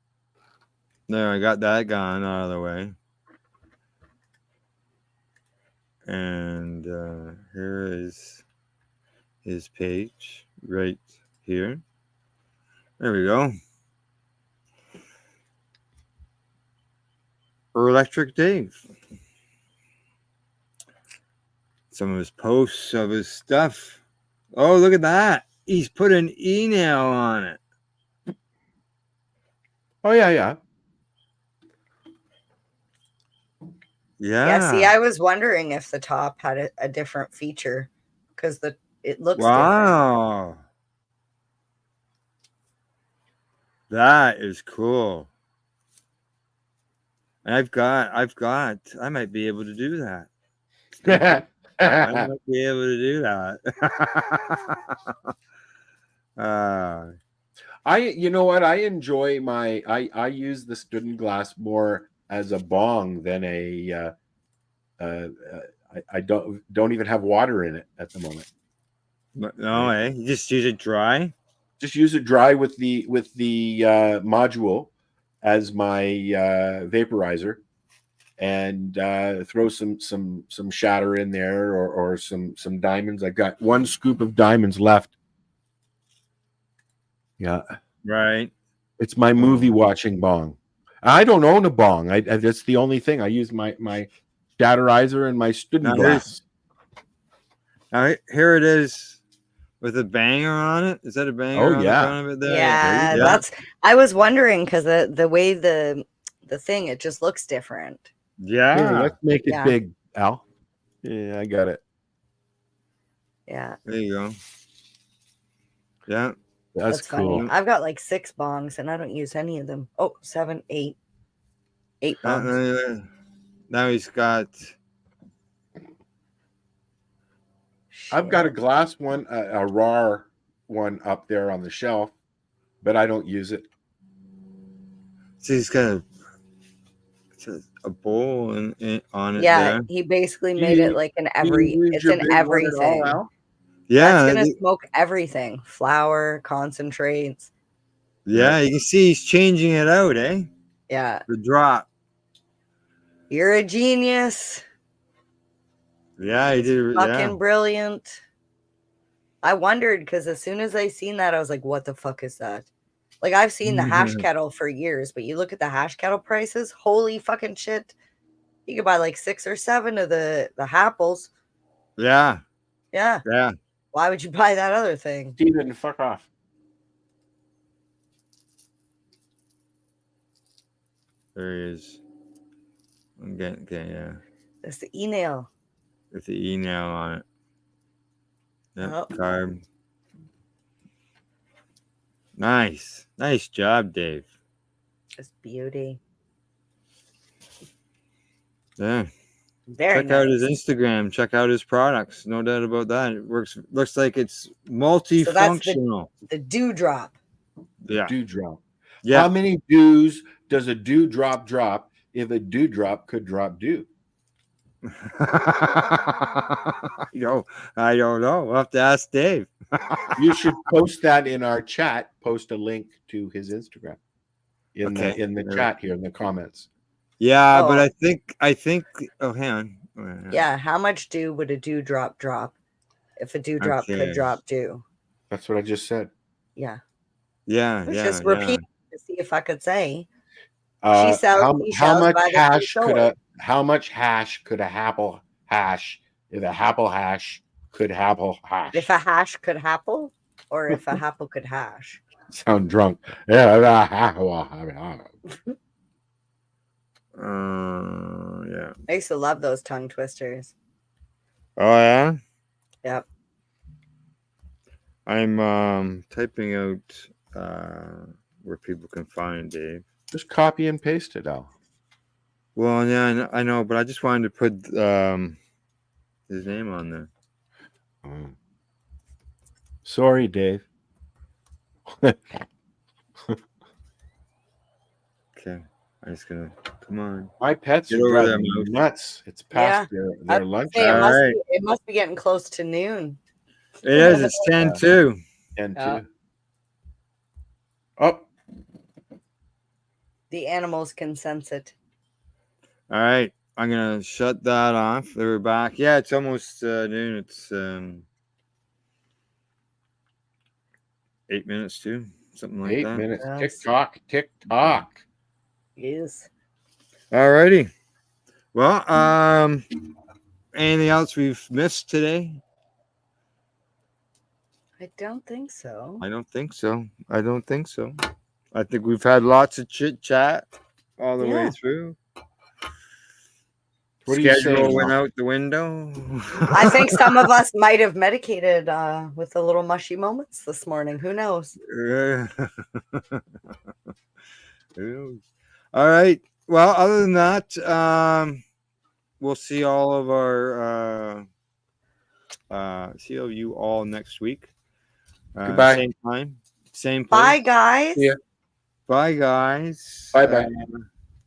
There, I got that gone out of the way. And here is his page right here. There we go. Electric Dave. Some of his posts of his stuff. Oh, look at that. He's put an e-nail on it. Oh, yeah. Yeah, see, I was wondering if the top had a different feature because it looks wow. Different. That is cool. And I might be able to do that. I might be able to do that. You know what? I enjoy I use the student glass more as a bong than I don't even have water in it at the moment. No, you just use it dry. Just use it dry with the module as my vaporizer, and throw some shatter in there or some diamonds. I got one scoop of diamonds left. Yeah, right. It's my movie watching bong. I don't own a bong. That's the only thing. I use my shatterizer and my student glass. Now here it is with a banger on it. Is that a banger? Oh, on yeah. the front of it there? Yeah, that's. I was wondering because the way the thing, it just looks different. Yeah. Here, let's make it big, Al. Yeah, I got it. Yeah. There you go. Yeah. That's cool. Funny. I've got like 6 bongs and I don't use any of them. Oh, 7, 8 bongs. Now he's got. I've got a glass one, a raw one up there on the shelf, but I don't use it. See, he's got a bowl on it. Yeah, there. he basically made it like in everything. Yeah, it's gonna smoke everything. Flour, concentrates. Yeah, you can see he's changing it out, eh? Yeah. The drop. You're a genius. Yeah, he did. Fucking brilliant. I wondered because as soon as I seen that, I was like, "What the fuck is that?" Like I've seen the hash kettle for years, but you look at the hash kettle prices. Holy fucking shit! You could buy like 6 or 7 of the Happles. Yeah. Yeah. Yeah. Why would you buy that other thing? Steven, fuck off. There he is. Okay, yeah. That's the e-nail. With the e-nail on it. Yep, carb. Nice job, Dave. Just beauty. Yeah. Very Check out his nice. Instagram. Check out his products. No doubt about that. It looks like it's multifunctional. The dewdrop. Yeah. Dewdrop. Yeah. How many dews does a dewdrop drop if a dewdrop could drop dew? I don't know. We'll have to ask Dave. You should post that in our chat. Post a link to his Instagram in the chat here in the comments. Yeah, but I think. Oh, hang on. Yeah, how much dew would a dewdrop drop if a dewdrop could drop dew? That's what I just said. Yeah. Yeah. Just repeat to see if I could say. How much hash could a Happle hash if a Happle hash could Happle hash? If a hash could Happle, or if a Happle could hash? Sound drunk. Yeah. Yeah. I used to love those tongue twisters. Oh yeah. Yep. I'm typing out where people can find Dave. Just copy and paste it, Al. Well, yeah, I know, but I just wanted to put his name on there. Sorry, Dave. Okay, I'm just gonna come on. My pets Get are over driving there, me nuts. It's past their lunch. It must be getting close to noon. It is. It's 10:02. 10:02. Oh. The animals can sense it. All right, I'm gonna shut that off. We're back. Yeah, it's almost noon. It's 8 minutes too, something like 8 that. 8 minutes. Tick tock, tick tock. Yes. All righty. Well, anything else we've missed today? I don't think so. I don't think so. I think we've had lots of chit chat all the way through. What are you Schedule saying, went Mom? out the window. I think some of us might have medicated with the little mushy moments this morning. Who knows? Who knows? All right. Well, other than that, we'll see all of our see you all next week. Goodbye. Same time, same place. Bye, guys. Yeah. Bye, guys. Bye.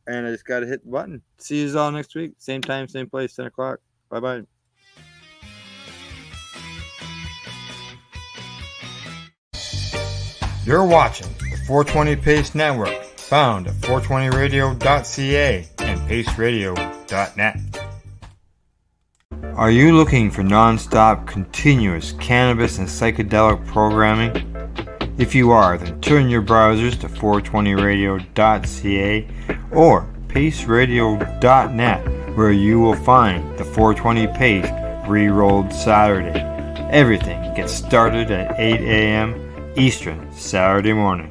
And I just got to hit the button. See you all next week. Same time, same place, 10 o'clock. Bye-bye. You're watching the 420 Pace Network, found at 420radio.ca and paceradio.net. Are you looking for non-stop, continuous cannabis and psychedelic programming? If you are, then turn your browsers to 420radio.ca or paceradio.net, where you will find the 420 Pace Re-Rolled Saturday. Everything gets started at 8 a.m. Eastern Saturday morning.